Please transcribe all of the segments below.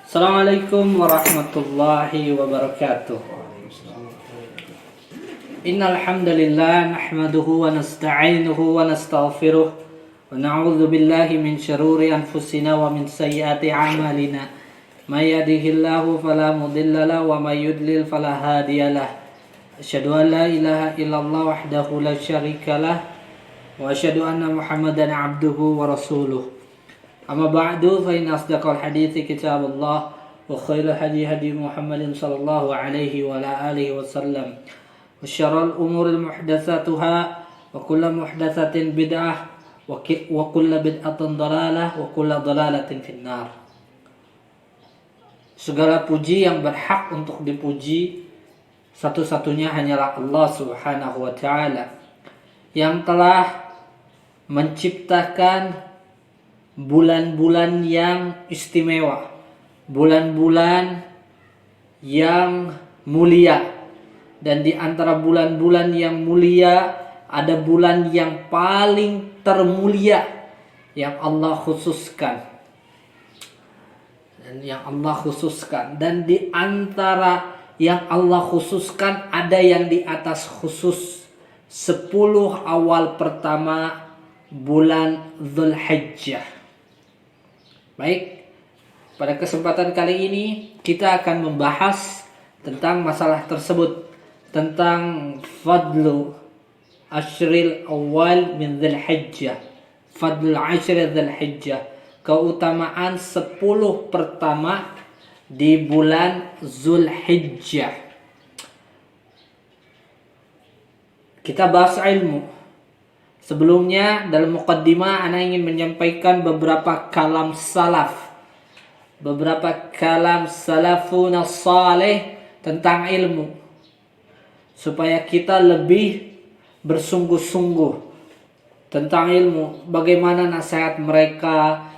Assalamualaikum warahmatullahi wabarakatuh. Innal hamdalillah nahmaduhu wa nasta'inuhu wa nastaghfiruh wa na'udzu billahi min syururi anfusina wa min sayyiati a'malina. May yahdihillahu fala mudilla lahu wa may yudlil fala hadiyalah. Asyhadu an la ilaha illallah wahdahu la syarikalah wa asyhadu anna Muhammadan 'abduhu wa rasuluh. Amma ba'du fa inna asdaqal hadithi kitabullah wa khairul hadi hadi Muhammadin sallallahu alaihi wa ala alihi wasallam wa syarrul umuri muhdatsatuha wa kullu muhdatsatin bid'ah wa kullu bid'atin dhalalah wa kullu dhalalatin finnar. Segala puji yang berhak untuk dipuji satu-satunya hanyalah Allah Subhanahu wa taala yang telah menciptakan bulan-bulan yang istimewa, bulan-bulan yang mulia, dan di antara bulan-bulan yang mulia ada bulan yang paling termulia yang Allah khususkan, dan di antara yang Allah khususkan ada yang di atas khusus 10 awal pertama bulan Dzulhijjah. Baik, pada kesempatan kali ini kita akan membahas tentang masalah tersebut, tentang fadlu ashril awal min Dzulhijjah, fadlu ashril Dzulhijjah, keutamaan 10 pertama di bulan Dzulhijjah. Kita bahas ilmu. Sebelumnya dalam muqaddimah ana ingin menyampaikan beberapa kalam salafun salih tentang ilmu, supaya kita lebih bersungguh-sungguh tentang ilmu, bagaimana nasihat mereka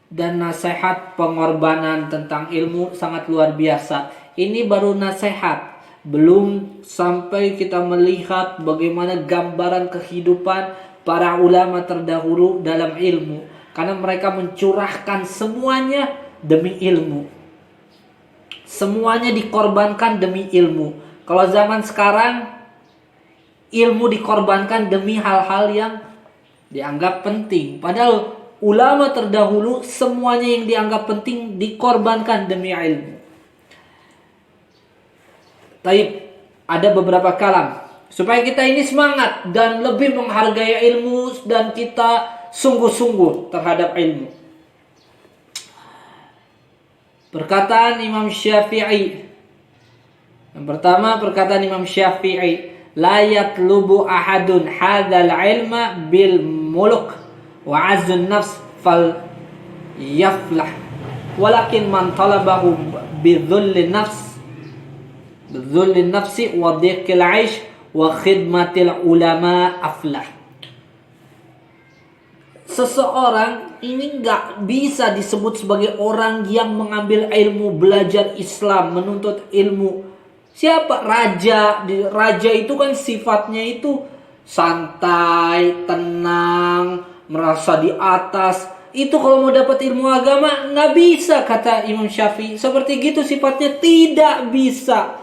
dan nasihat pengorbanan tentang ilmu sangat luar biasa. Ini baru nasihat, belum sampai kita melihat bagaimana gambaran kehidupan para ulama terdahulu dalam ilmu, karena mereka mencurahkan semuanya demi ilmu. Semuanya dikorbankan demi ilmu. Kalau zaman sekarang ilmu dikorbankan demi hal-hal yang dianggap penting, padahal ulama terdahulu semuanya yang dianggap penting dikorbankan demi ilmu. Taib, ada beberapa kalam supaya kita ini semangat dan lebih menghargai ilmu dan kita sungguh-sungguh terhadap ilmu. Perkataan Imam Syafi'i. Yang pertama, perkataan Imam Syafi'i, la yatlubu ahadun hadzal ilma bil muluk wa azzun nafs fal yaflah walakin man talabahu bidzulli nafsi wa dhiqil 'aish wa khidmatil ulama aflah. Seseorang ini gak bisa disebut sebagai orang yang mengambil ilmu, belajar Islam, menuntut ilmu. Siapa? Raja. Raja itu kan sifatnya itu santai, tenang, merasa di atas. Itu kalau mau dapat ilmu agama gak bisa, kata Imam Syafi'i. Seperti gitu sifatnya, tidak bisa.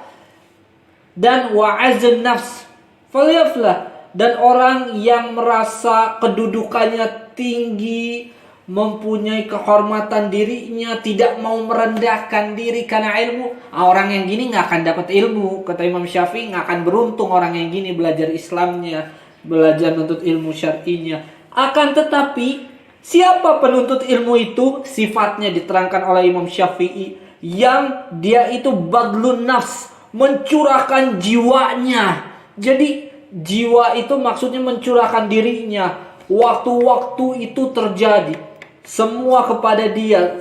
Dan wa'azun nafs falyaflah, dan orang yang merasa kedudukannya tinggi, mempunyai kehormatan dirinya, tidak mau merendahkan diri karena ilmu, orang yang gini gak akan dapat ilmu. Kata Imam Syafi'i, gak akan beruntung orang yang gini belajar Islamnya, belajar menuntut ilmu syar'inya. Akan tetapi siapa penuntut ilmu itu? Sifatnya diterangkan oleh Imam Syafi'i, yang dia itu badlun nafs, mencurahkan jiwanya. Jadi jiwa itu maksudnya mencurahkan dirinya. Waktu-waktu itu terjadi semua kepada dia,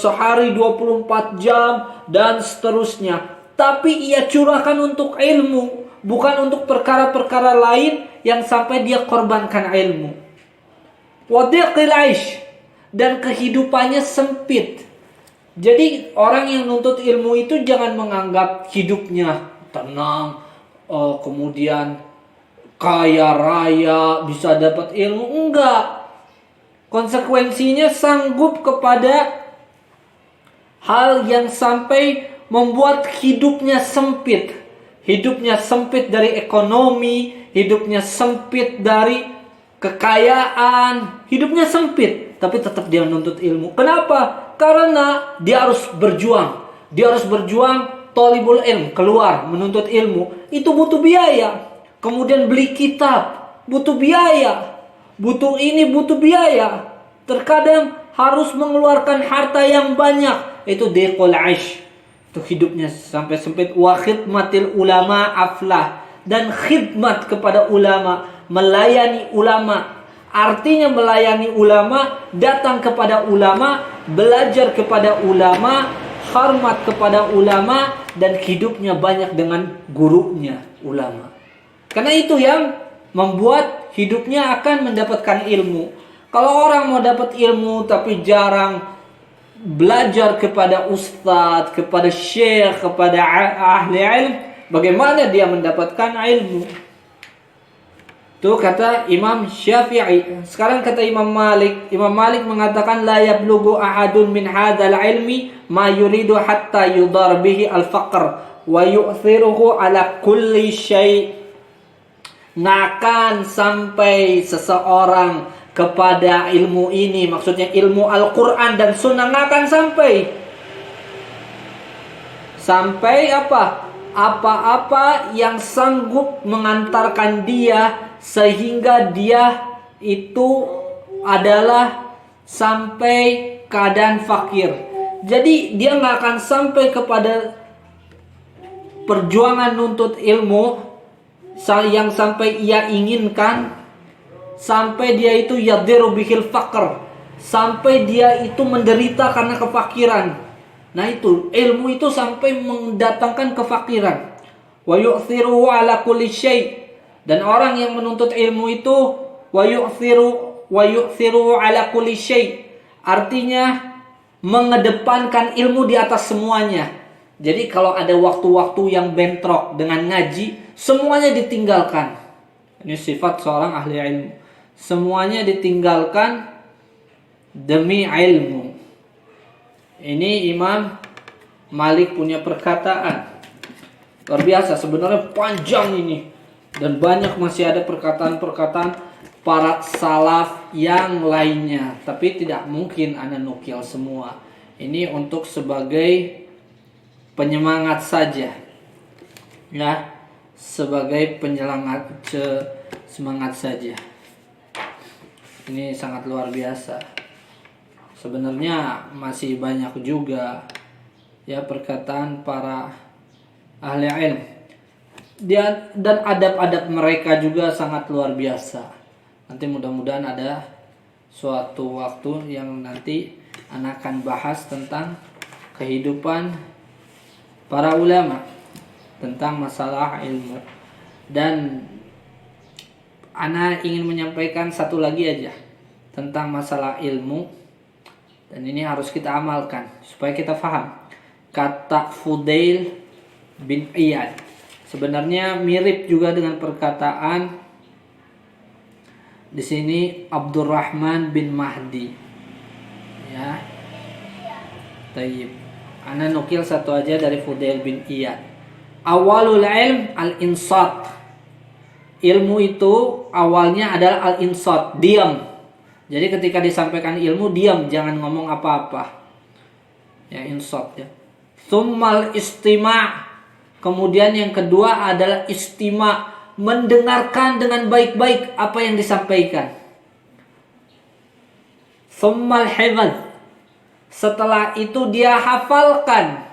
sehari 24 jam dan seterusnya. Tapi ia curahkan untuk ilmu, bukan untuk perkara-perkara lain yang sampai dia korbankan ilmu. Wadiqil aish, dan kehidupannya sempit. Jadi orang yang nuntut ilmu itu jangan menganggap hidupnya tenang, kemudian kaya raya, bisa dapat ilmu. Enggak. Konsekuensinya sanggup kepada hal yang sampai membuat hidupnya sempit. Hidupnya sempit dari ekonomi, hidupnya sempit dari kekayaan, hidupnya sempit, tapi tetap dia menuntut ilmu. Kenapa? Karena dia harus berjuang. Dia harus berjuang, thalibul ilm, keluar menuntut ilmu. Itu butuh biaya. Kemudian beli kitab, butuh biaya. Butuh ini, butuh biaya. Terkadang harus mengeluarkan harta yang banyak. Itu dequl aish. Itu hidupnya sampai sempit. Wa khidmatil ulama aflah. Dan khidmat kepada ulama, melayani ulama. Artinya melayani ulama, datang kepada ulama, belajar kepada ulama, hormat kepada ulama, dan hidupnya banyak dengan gurunya ulama. Karena itu yang membuat hidupnya akan mendapatkan ilmu. Kalau orang mau dapat ilmu tapi jarang belajar kepada ustadz, kepada syekh, kepada ahli ilmu, bagaimana dia mendapatkan ilmu? Itu kata Imam Syafi'i. Sekarang kata Imam Malik. Imam Malik mengatakan la yablughu ahadun min hadzal ilmi ma yuridu hatta yudar bihi al-faqr wa yu'thiruhu ala kulli syai'. Ngakan sampai seseorang kepada ilmu ini, maksudnya ilmu Al-Quran dan Sunnah, ngakan sampai apa? Apa-apa yang sanggup mengantarkan dia sehingga dia itu adalah sampai keadaan fakir. Jadi dia nggak akan sampai kepada perjuangan nuntut ilmu yang sampai ia inginkan, sampai dia itu yadiru bihil faqr, sampai dia itu menderita karena kefakiran. Nah itu ilmu itu sampai mendatangkan kefakiran. Wa yu'thiru ala kulli syai'. Dan orang yang menuntut ilmu itu wa yu'thiru ala kulli syai', artinya mengedepankan ilmu di atas semuanya. Jadi kalau ada waktu-waktu yang bentrok dengan ngaji, semuanya ditinggalkan. Ini sifat seorang ahli ilmu. Semuanya ditinggalkan demi ilmu. Ini Imam Malik punya perkataan luar biasa, sebenarnya panjang ini, dan banyak masih ada perkataan-perkataan para salaf yang lainnya, tapi tidak mungkin ana nukil semua. Ini untuk sebagai penyemangat saja, ya, sebagai semangat saja. Ini sangat luar biasa. Sebenarnya masih banyak juga ya perkataan para ahli ilmu. Dan adab-adab mereka juga sangat luar biasa. Nanti mudah-mudahan ada suatu waktu yang nanti anak akan bahas tentang kehidupan para ulama, tentang masalah ilmu. Dan ana ingin menyampaikan satu lagi aja tentang masalah ilmu, dan ini harus kita amalkan supaya kita paham. Kata Fudail bin Iyad sebenarnya mirip juga dengan perkataan di sini Abdurrahman bin Mahdi. Ya. Tayyib. Ana nukil satu aja dari Fudail bin Iyad. Awalul ilm al-insat. Ilmu itu awalnya adalah al-insat, diam. Jadi ketika disampaikan ilmu, diam, jangan ngomong apa-apa. Ya, insat ya. Tsummal istima'. Kemudian yang kedua adalah istima', mendengarkan dengan baik-baik apa yang disampaikan. Tsummal hifdz. Setelah itu dia hafalkan.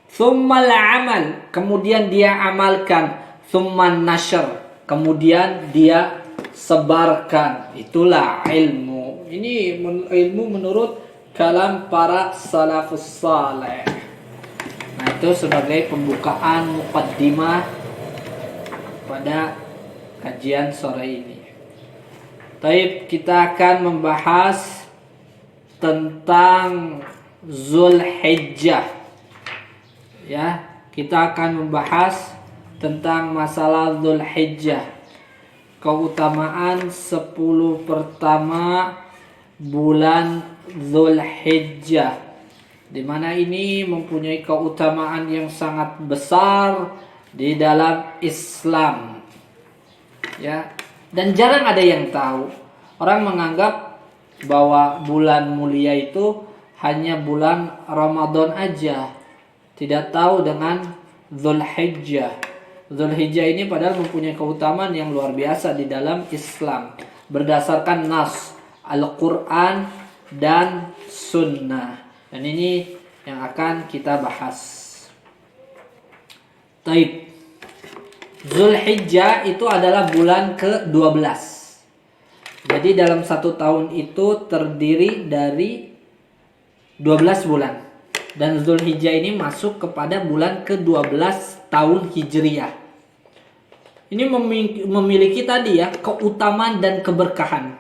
Tsummal amal, kemudian dia amalkan. Tsumman nashr, kemudian dia sebarkan. Itulah ilmu. Ini ilmu menurut kalam para salafus saleh. Nah, itu sebagai pembukaan muqaddimah pada kajian sore ini. Taib, kita akan membahas tentang Zulhijjah. Ya, kita akan membahas tentang masalah Zulhijjah. Keutamaan 10 pertama bulan Zulhijjah. di mana ini mempunyai keutamaan yang sangat besar di dalam Islam. Ya, dan jarang ada yang tahu. Orang menganggap bahwa bulan mulia itu hanya bulan Ramadan aja. Tidak tahu dengan Dzulhijjah. Dzulhijjah ini padahal mempunyai keutamaan yang luar biasa di dalam Islam berdasarkan nas Al-Quran dan Sunnah. Dan ini yang akan kita bahas. Taib. Dzulhijjah itu adalah bulan ke-12. Jadi dalam satu tahun itu terdiri dari 12 bulan. Dan Dzulhijjah ini masuk kepada bulan ke-12 tahun Hijriyah. Ini memiliki tadi ya keutamaan dan keberkahan.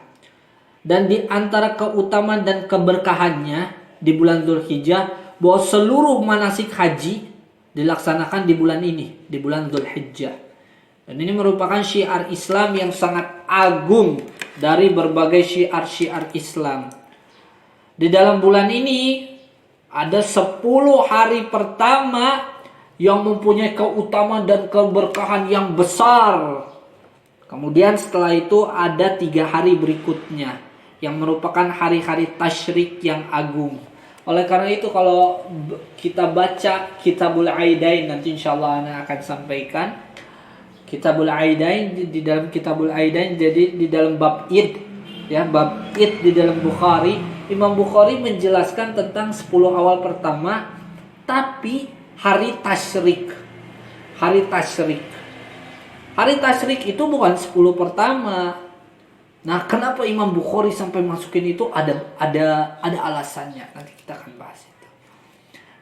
Dan di antara keutamaan dan keberkahannya di bulan Dzulhijjah, bahwa seluruh manasik haji dilaksanakan di bulan ini, di bulan Dzulhijjah. Dan ini merupakan syiar Islam yang sangat agung dari berbagai syiar-syiar Islam. Di dalam bulan ini ada 10 hari pertama yang mempunyai keutamaan dan keberkahan yang besar. Kemudian setelah itu ada 3 hari berikutnya yang merupakan hari-hari tasyrik yang agung. Oleh karena itu kalau kita baca Kitabul Aidain, nanti insyaallah Ana akan sampaikan Kitabul Aidain. Di dalam Kitabul Aidain, jadi di dalam bab Id, ya, bab Id di dalam Bukhari, Imam Bukhari menjelaskan tentang 10 awal pertama, tapi hari tasyrik. Hari tasyrik. Hari tasyrik itu bukan 10 pertama. Nah, kenapa Imam Bukhari sampai masukin itu? Ada alasannya. Nanti kita akan bahas itu.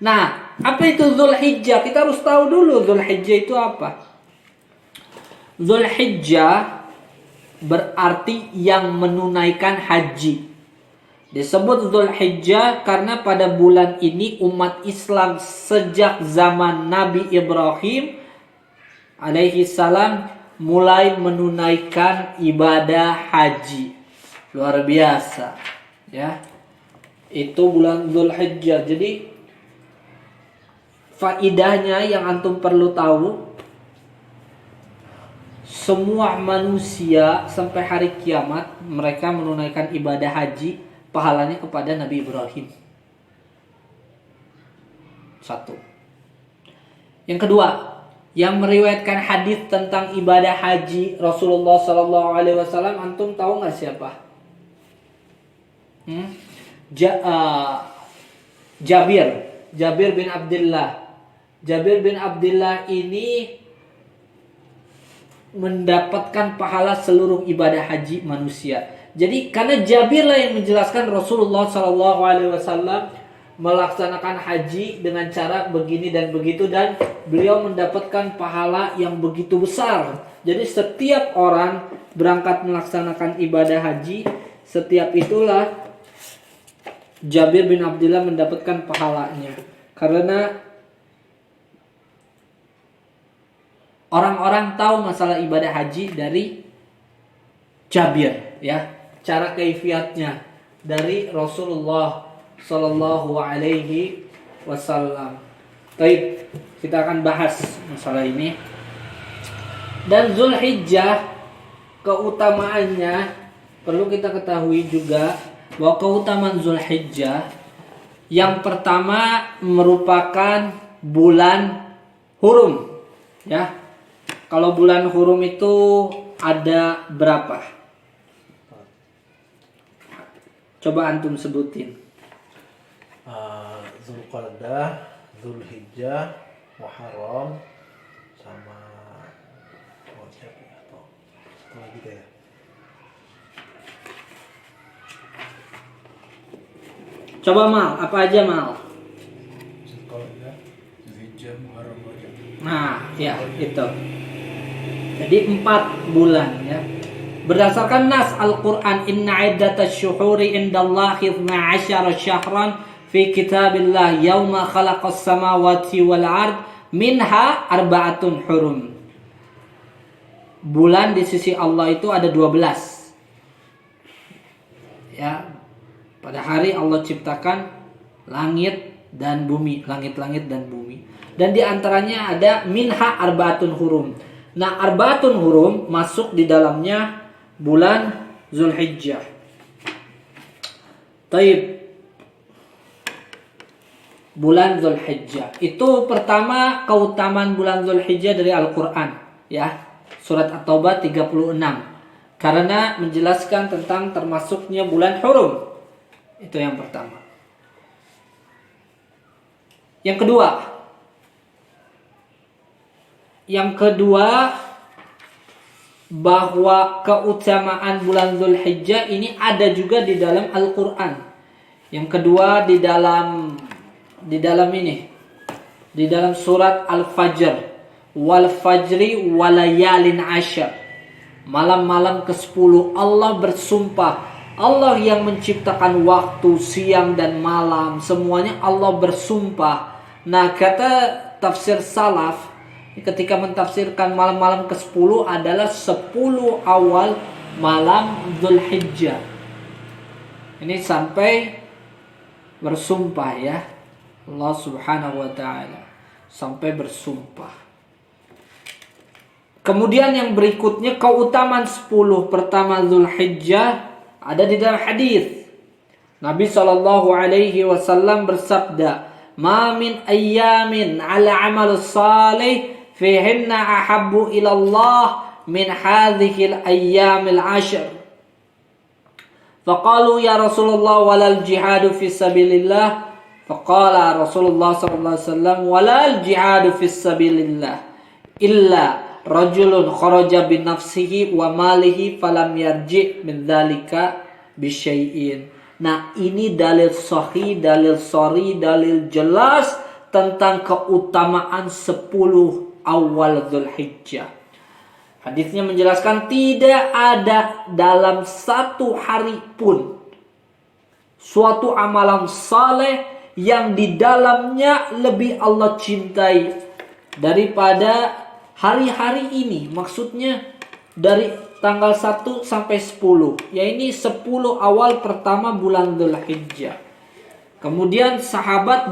Nah, apa itu Dzulhijjah? Kita harus tahu dulu Dzulhijjah itu apa. Dzulhijjah berarti yang menunaikan haji. Disebut Dzulhijjah karena pada bulan ini umat Islam sejak zaman Nabi Ibrahim alaihi salam mulai menunaikan ibadah haji. Luar biasa, ya. Itu bulan Dzulhijjah. Jadi faidahnya yang antum perlu tahu, semua manusia sampai hari kiamat mereka menunaikan ibadah haji, pahalanya kepada Nabi Ibrahim. Satu. Yang kedua, yang meriwayatkan hadis tentang ibadah haji Rasulullah SAW, antum tahu nggak siapa? Jabir bin Abdullah. Jabir bin Abdullah ini mendapatkan pahala seluruh ibadah haji manusia. Jadi karena Jabir lah yang menjelaskan Rasulullah SAW melaksanakan haji dengan cara begini dan begitu, dan beliau mendapatkan pahala yang begitu besar. Jadi setiap orang berangkat melaksanakan ibadah haji, setiap itulah Jabir bin Abdullah mendapatkan pahalanya. Karena orang-orang tahu masalah ibadah haji dari Jabir, ya, cara kaifiatnya dari Rasulullah Sallallahu Alaihi Wasallam. Baik, kita akan bahas masalah ini. Dan Dzulhijjah keutamaannya perlu kita ketahui juga bahwa keutamaan Dzulhijjah yang pertama merupakan bulan hurum, ya. Kalau bulan hurum itu ada berapa? Coba antum sebutin. Dzulqa'dah, Dzulhijjah, Muharram, sama Rajab atau apa lagi deh ya? Coba Mal, apa aja Mal? Dzulqa'dah, Dzulhijjah, Muharram, Rajab. Nah, ya itu. Jadi 4 bulan, ya. Berdasarkan nas Al-Quran, inna iddatash syuhuri indallahi 12 syahran fi kitabillah yauma khalaqas samawati wal ard minha arba'atun hurum. Bulan di sisi Allah itu ada 12. Ya. Pada hari Allah ciptakan langit dan bumi, langit-langit dan bumi. Dan di antaranya ada minha arbaatun hurum. Nah, arbaatun hurum masuk di dalamnya bulan Zulhijjah. Taib. Bulan Zulhijjah. Itu pertama keutamaan bulan Zulhijjah dari Al-Qur'an, ya. Surat At-Taubah 36. Karena menjelaskan tentang termasuknya bulan hurum. Itu yang pertama. Yang kedua, bahwa keutamaan bulan Zulhijjah ini ada juga di dalam Al-Qur'an. Yang kedua di dalam surat Al-Fajr, wal fajri walayalin asyar. Malam-malam ke-10 Allah bersumpah. Allah yang menciptakan waktu siang dan malam, semuanya Allah bersumpah. Nah, kata tafsir salaf ketika mentafsirkan malam-malam ke-10 adalah 10 awal malam Zulhijjah. Ini sampai bersumpah, ya. Allah Subhanahu wa taala sampai bersumpah. Kemudian yang berikutnya keutamaan 10 pertama Zulhijjah ada di dalam hadis. Nabi sallallahu alaihi wasallam bersabda, "Ma min ayyamin 'ala 'amal salih fihinna ahabbu ila Allah min hadhil ayyamil 'ashr." Faqalu ya Rasulullah walal jihadu fi sabilillah. Faqala Rasulullah sallallahu alaihi wasallam walal jihadu fi sabilillah illa rajulun kharaja bi nafsihi wa malihi falam yarji min dzalika bi syai'in. Nah, ini dalil sahih, dalil sori, dalil jelas tentang keutamaan 10 awal Zulhijjah. Hadisnya menjelaskan tidak ada dalam satu hari pun suatu amalan saleh yang di dalamnya lebih Allah cintai daripada hari-hari ini. Maksudnya dari tanggal 1 sampai 10. Ya, ini 10 awal pertama bulan Zulhijjah. Kemudian sahabat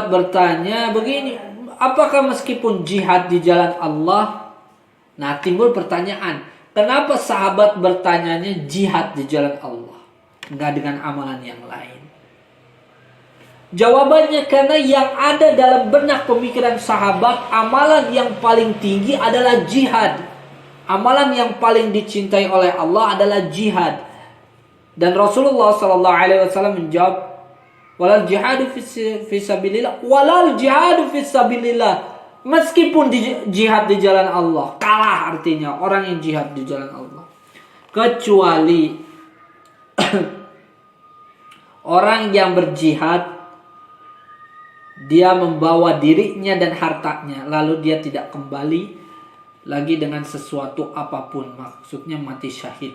bertanya begini, apakah meskipun jihad di jalan Allah? Nah, timbul pertanyaan, kenapa sahabat bertanyanya jihad di jalan Allah, enggak dengan amalan yang lain? Jawabannya karena yang ada dalam benak pemikiran sahabat, amalan yang paling tinggi adalah jihad. Amalan yang paling dicintai oleh Allah adalah jihad. Dan Rasulullah sallallahu alaihi wasallam menjawab, walal jihadu fi sabilillah, walal jihadu fi sabilillah. Meskipun jihad di jalan Allah, kalah artinya orang yang jihad di jalan Allah. Kecuali orang yang berjihad, dia membawa dirinya dan hartanya, lalu dia tidak kembali lagi dengan sesuatu apapun. Maksudnya mati syahid.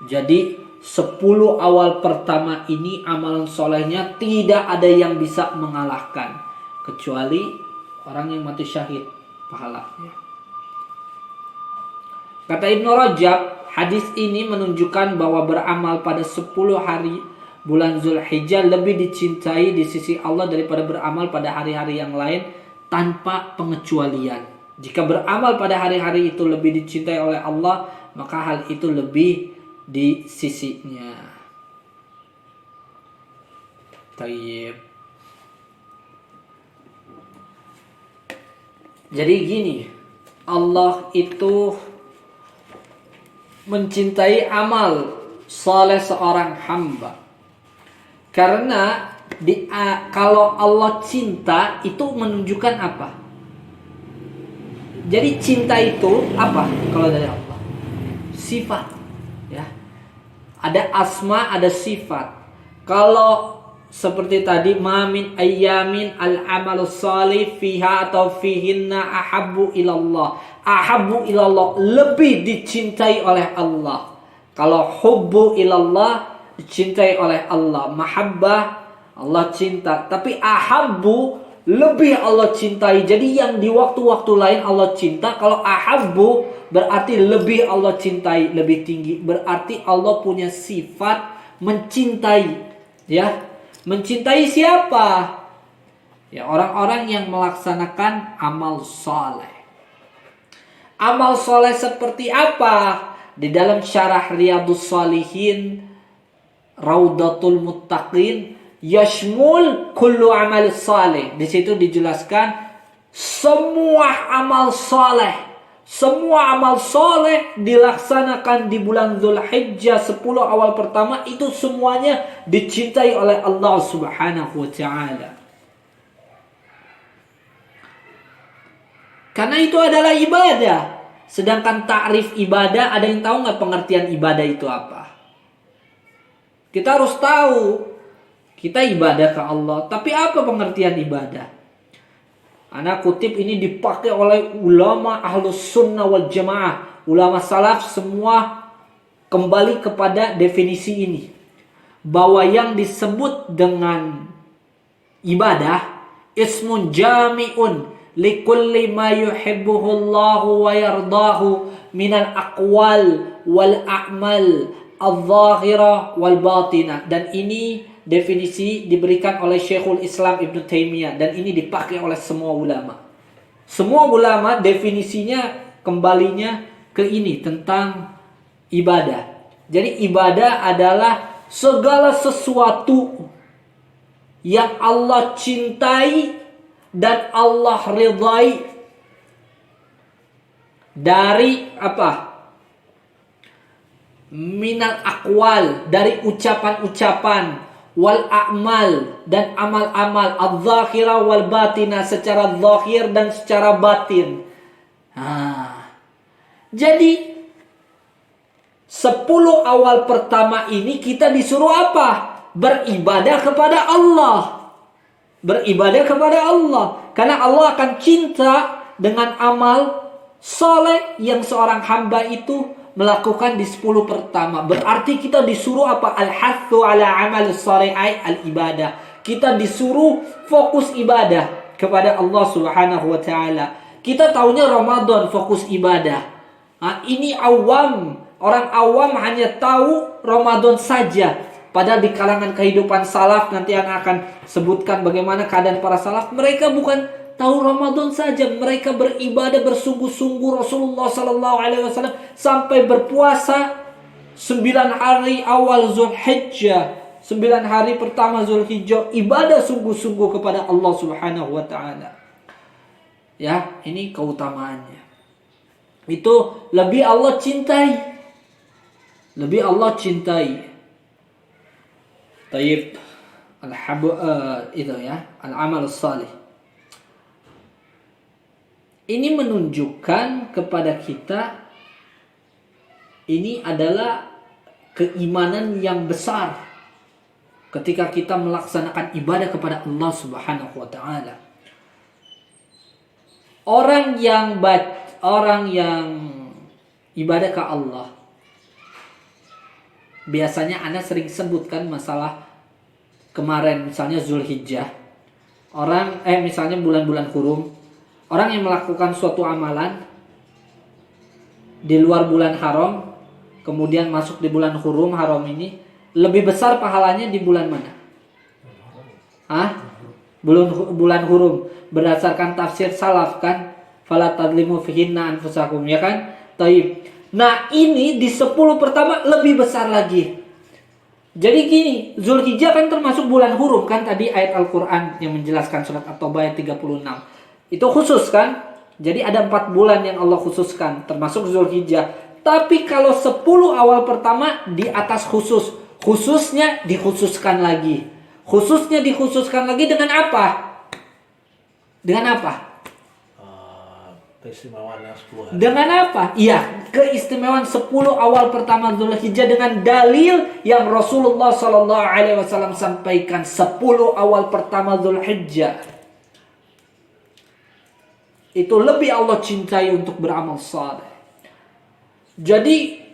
Jadi 10 awal pertama ini amalan solehnya tidak ada yang bisa mengalahkan, kecuali orang yang mati syahid pahalanya. Kata Ibnu Rajab, hadis ini menunjukkan bahwa beramal pada 10 hari bulan Zulhijjah lebih dicintai di sisi Allah daripada beramal pada hari-hari yang lain tanpa pengecualian. Jika beramal pada hari-hari itu lebih dicintai oleh Allah, maka hal itu lebih di sisinya. Tayyib. Jadi gini, Allah itu mencintai amal saleh seorang hamba. Karena kalau Allah cinta itu menunjukkan apa? Jadi cinta itu apa kalau dari Allah? Sifat, ya. Ada asma, ada sifat. Kalau seperti tadi, ma min ayyamin al-amalu salih fiha atau fihinna ahabbu ilallah. Ahabbu ilallah, lebih dicintai oleh Allah. Kalau hubbu ilallah, dicintai oleh Allah. Mahabbah, Allah cinta. Tapi ahabbu, lebih Allah cintai. Jadi yang di waktu-waktu lain Allah cinta, kalau ahabbu berarti lebih Allah cintai, lebih tinggi. Berarti Allah punya sifat mencintai. Ya, mencintai siapa? Ya, orang-orang yang melaksanakan amal soleh. Amal soleh seperti apa? Di dalam syarah Riyadhus Shalihin, Raudatul Muttaqin, yashmul kullu amal saleh. Di situ dijelaskan semua amal saleh. Semua amal saleh dilaksanakan di bulan Dzulhijjah 10 awal pertama, itu semuanya dicintai oleh Allah Subhanahu wa taala. Karena itu adalah ibadah. Sedangkan ta'rif ibadah, ada yang tahu nggak pengertian ibadah itu apa? Kita harus tahu, kita ibadah ke Allah. Tapi apa pengertian ibadah? Anak kutip ini dipakai oleh ulama ahlus sunnah wal jamaah. Ulama salaf semua kembali kepada definisi ini. Bahwa yang disebut dengan ibadah, ismun jami'un likulli ma yuhibbuhullahu wa yardahu minal aqwal wal a'mal al-zahirah wal batinah. Dan ini definisi diberikan oleh Syekhul Islam Ibn Taimiyah, dan ini dipakai oleh semua ulama. Semua ulama definisinya kembalinya ke ini tentang ibadah. Jadi ibadah adalah segala sesuatu yang Allah cintai dan Allah ridhai dari apa? Minal aqwal, dari ucapan-ucapan, wal a'mal, dan amal-amal, al-zahira wal batina, secara zahir dan secara batin. Jadi 10 awal pertama ini kita disuruh apa? Beribadah kepada Allah. Beribadah kepada Allah. Karena Allah akan cinta dengan amal soleh yang seorang hamba itu melakukan di 10 pertama. Berarti kita disuruh apa? Al-hathu ala amal soleh, al-ibadah. Kita disuruh fokus ibadah kepada Allah Subhanahu wa taala. Kita tahunya Ramadan fokus ibadah. Ini awam. Orang awam hanya tahu Ramadan saja. Padahal di kalangan kehidupan salaf, nanti yang akan sebutkan bagaimana keadaan para salaf, mereka bukan tahu Ramadan saja, mereka beribadah bersungguh-sungguh. Rasulullah sallallahu alaihi wasallam sampai berpuasa 9 hari awal Zulhijjah, 9 hari pertama Zulhijjah, ibadah sungguh-sungguh kepada Allah Subhanahu wa taala. Ya, ini keutamaannya. Itu lebih Allah cintai. Lebih Allah cintai. Tayyib itu ya, al-amal salih. Ini menunjukkan kepada kita ini adalah keimanan yang besar ketika kita melaksanakan ibadah kepada Allah Subhanahu wa taala. Orang yang ibadah ke Allah, biasanya Anda sering sebutkan masalah kemarin misalnya Zulhijjah. Misalnya bulan-bulan hurum, orang yang melakukan suatu amalan di luar bulan haram, kemudian masuk di bulan hurum haram ini, lebih besar pahalanya di bulan mana? Bulan hurum. Berdasarkan tafsir salaf kan, fala tadlimu fihinna anfusakum, ya kan? Taib. Nah, ini di 10 pertama lebih besar lagi. Jadi gini, Zulhijjah kan termasuk bulan hurum kan, tadi ayat Al-Qur'an yang menjelaskan surat At-Taubah ayat 36. Itu khusus kan? Jadi ada 4 bulan yang Allah khususkan, termasuk Zulhijjah. Tapi kalau 10 awal pertama di atas khusus, khususnya dikhususkan lagi. Khususnya dikhususkan lagi dengan apa? Dengan apa? Keistimewaan yang 10 hari. Dengan apa? Iya, keistimewaan 10 awal pertama Zulhijjah dengan dalil yang Rasulullah sallallahu alaihi wasallam sampaikan. 10 awal pertama Zulhijjah itu lebih Allah cintai untuk beramal saleh. Jadi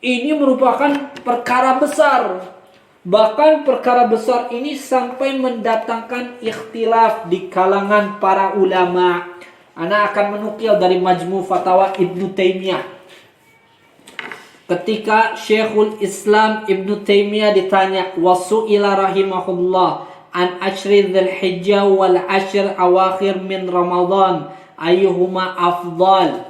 ini merupakan perkara besar. Bahkan perkara besar ini sampai mendatangkan ikhtilaf di kalangan para ulama. Ana akan menukil dari Majmu' Fatawa Ibnu Taimiyah. Ketika Syekhul Islam Ibnu Taimiyah ditanya, wasu'ila rahimahullah an ashri dzul hijjah wal ashr awakhir min Ramadan ayyuhuma afdal.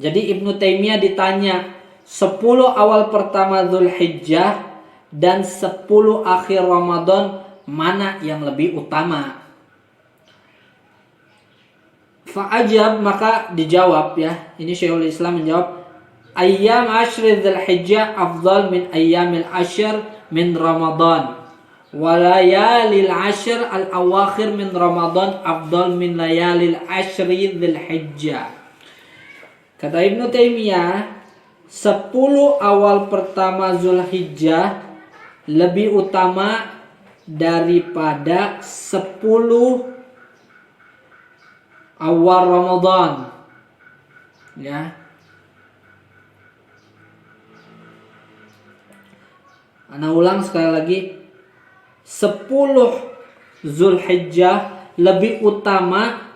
Jadi Ibnu Taimiyah ditanya 10 awal pertama Dzulhijjah dan 10 akhir Ramadan mana yang lebih utama? Fa'ajab, maka dijawab ya. Ini Syekhul Islam menjawab, ayyam ashri Dzulhijjah afdal min ayyamil ashr min Ramadan. Wa layalil ashr al-awakhir min Ramadan afdal min layalil ashri Dzulhijjah. Kata Ibnu Taimiyah, 10 awal pertama Zulhijjah lebih utama daripada 10 awal Ramadan. Ya. Ana ulang sekali lagi. 10 Zulhijjah lebih utama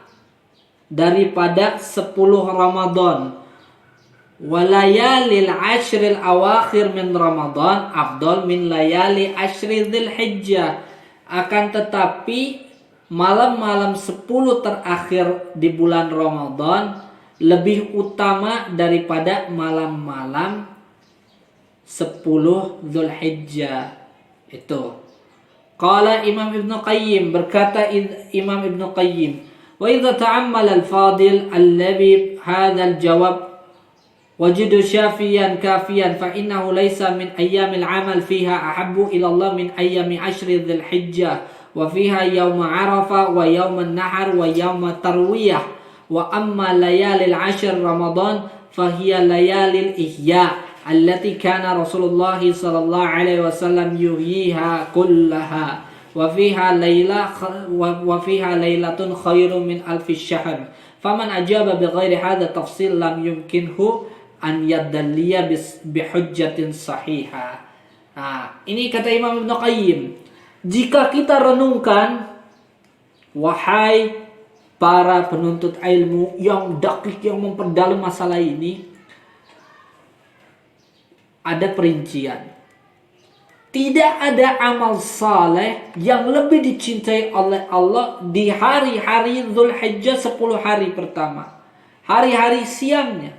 daripada 10 Ramadan. Walayalil ashril awakhir min Ramadan afdal min layali ashri Dzulhijjah. Akan tetapi malam-malam 10 terakhir di bulan Ramadan lebih utama daripada malam-malam 10 Dzulhijjah. Itu. Qala Imam Ibnu Qayyim, berkata Imam Ibnu Qayyim, wa idza ta'ammala al-fadil alladhi hadha al-jawab wajidu syafiyan kafiyan fa innahu laysa min ayyamil amal fiha ahabbu ila Allah min ayyami ashri Dzulhijjah wa fiha yaum Arafah wa yaum an-Nahr wa yaum Tarwiyah wa amma layalil ashr Ramadan fa hiya layalil ihya allati kana Rasulullah sallallahu alaihi wasallam yuhyiha kullaha wa fiha lailatun khairun min alfi syahr faman ajaba bighairi hadha tafsil lam yumkinhu an yadalliya bihujjatin sahihah. Nah, ini kata Imam Ibnu Qayyim, jika kita renungkan, wahai para penuntut ilmu yang dakik, yang memperdalam masalah ini, ada perincian. Tidak ada amal saleh yang lebih dicintai oleh Allah di hari-hari Dzulhijjah 10 hari pertama. Hari-hari siangnya.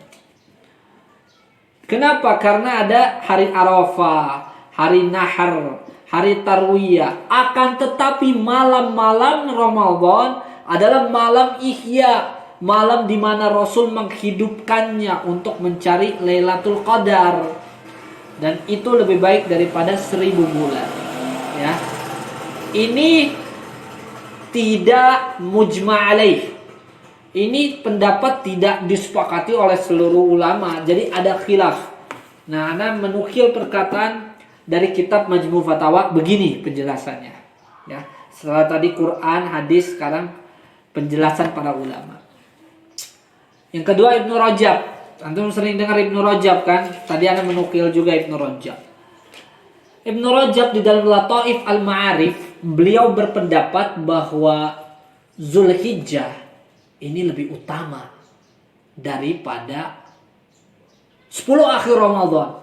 Kenapa? Karena ada hari Arafah, hari Nahr, hari Tarwiyah. Akan tetapi malam-malam Ramadan adalah malam ihya, malam di mana Rasul menghidupkannya untuk mencari Lailatul Qadar. Dan itu lebih baik daripada 1000 bulan. Ya. Ini tidak mujma' alaih. Ini pendapat tidak disepakati oleh seluruh ulama. Jadi ada khilaf. Nah, ana menukil perkataan dari kitab Majmu' Fatawa, begini penjelasannya. Ya, setelah tadi Quran, hadis, sekarang penjelasan para ulama. Yang kedua Ibnu Rajab. Antum sering dengar Ibnu Rajab kan? Tadi ana menukil juga Ibnu Rajab. Ibnu Rajab di dalam Lataif Al-Ma'arif, beliau berpendapat bahwa Zulhijjah ini lebih utama daripada 10 akhir Ramadan.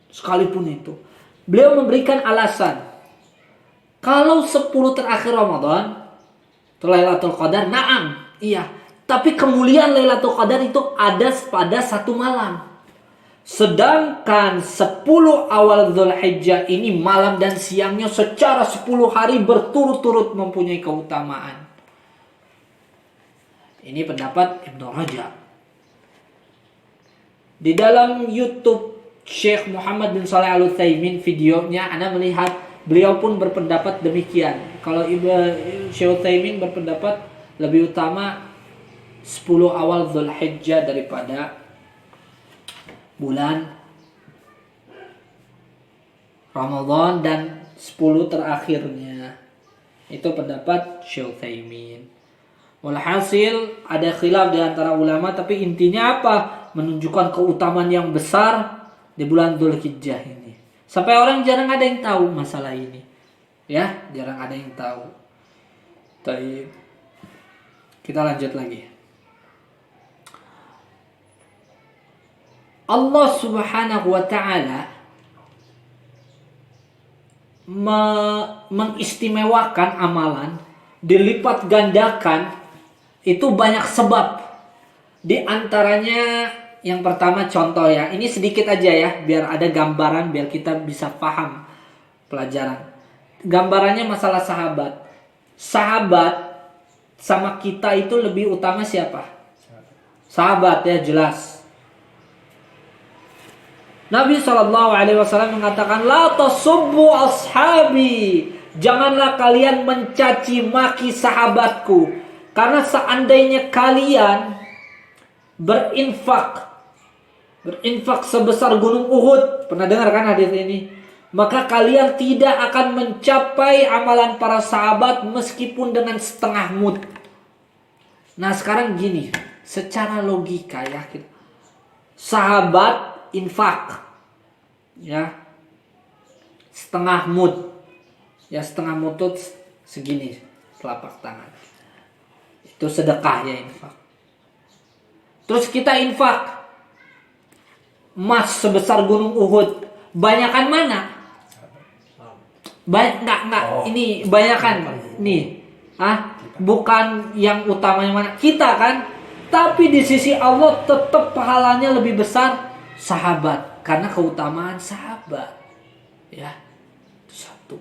Sekalipun itu, beliau memberikan alasan. Kalau 10 terakhir Ramadan itu Lailatul Qadar, na'am, iya. Tapi kemuliaan Lailatul Qadar itu ada pada satu malam. Sedangkan 10 awal Dzulhijjah ini malam dan siangnya secara 10 hari berturut-turut mempunyai keutamaan. Ini pendapat Ibnu Rajab. Di dalam YouTube Syekh Muhammad bin Shalih Al-Utsaimin, videonya Anda melihat beliau pun berpendapat demikian. Kalau Syekh Utsaimin berpendapat lebih utama 10 awal Dzulhijjah daripada bulan Ramadan dan 10 terakhirnya. Itu pendapat Syekh Utsaimin. Walhasil ada khilaf di antara ulama, tapi intinya apa? Menunjukkan keutamaan yang besar di bulan Dzulhijjah ini. Sampai orang jarang ada yang tahu masalah ini. Ya, jarang ada yang tahu. Tapi kita lanjut lagi. Allah Subhanahu wa taala mengistimewakan amalan, dilipat gandakan, itu banyak sebab. Di antaranya yang pertama contoh ya, ini sedikit aja ya, biar ada gambaran, biar kita bisa paham pelajaran. Gambarannya masalah sahabat. Sahabat sama kita itu lebih utama siapa? Sahabat ya, jelas. Nabi SAW mengatakan, La tasubbu ashabi. Janganlah kalian mencaci maki sahabatku. Karena seandainya kalian berinfak sebesar gunung Uhud, pernah dengar kan hadis ini? Maka kalian tidak akan mencapai amalan para sahabat meskipun dengan setengah mud. Nah sekarang gini, secara logika ya, sahabat infak ya setengah mud, ya setengah mud itu segini telapak tangan, itu sedekah ya, infak. Terus kita infak emas sebesar gunung Uhud, banyakan mana? Ini banyakan nih, bukan yang utamanya mana, kita kan. Tapi di sisi Allah tetap pahalanya lebih besar sahabat, karena keutamaan sahabat ya, itu satu.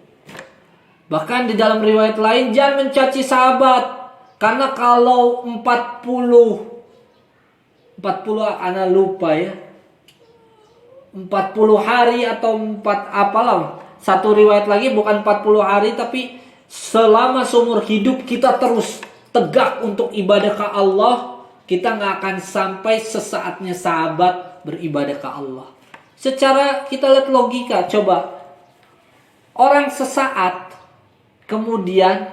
Bahkan di dalam riwayat lain, jangan mencaci sahabat, karena kalau 40 ana lupa ya, 40 hari atau 4 apalah, satu riwayat lagi bukan 40 hari, tapi selama seumur hidup kita terus tegak untuk ibadah ke Allah, kita gak akan sampai sesaatnya sahabat beribadah ke Allah. Secara kita lihat logika, coba orang sesaat kemudian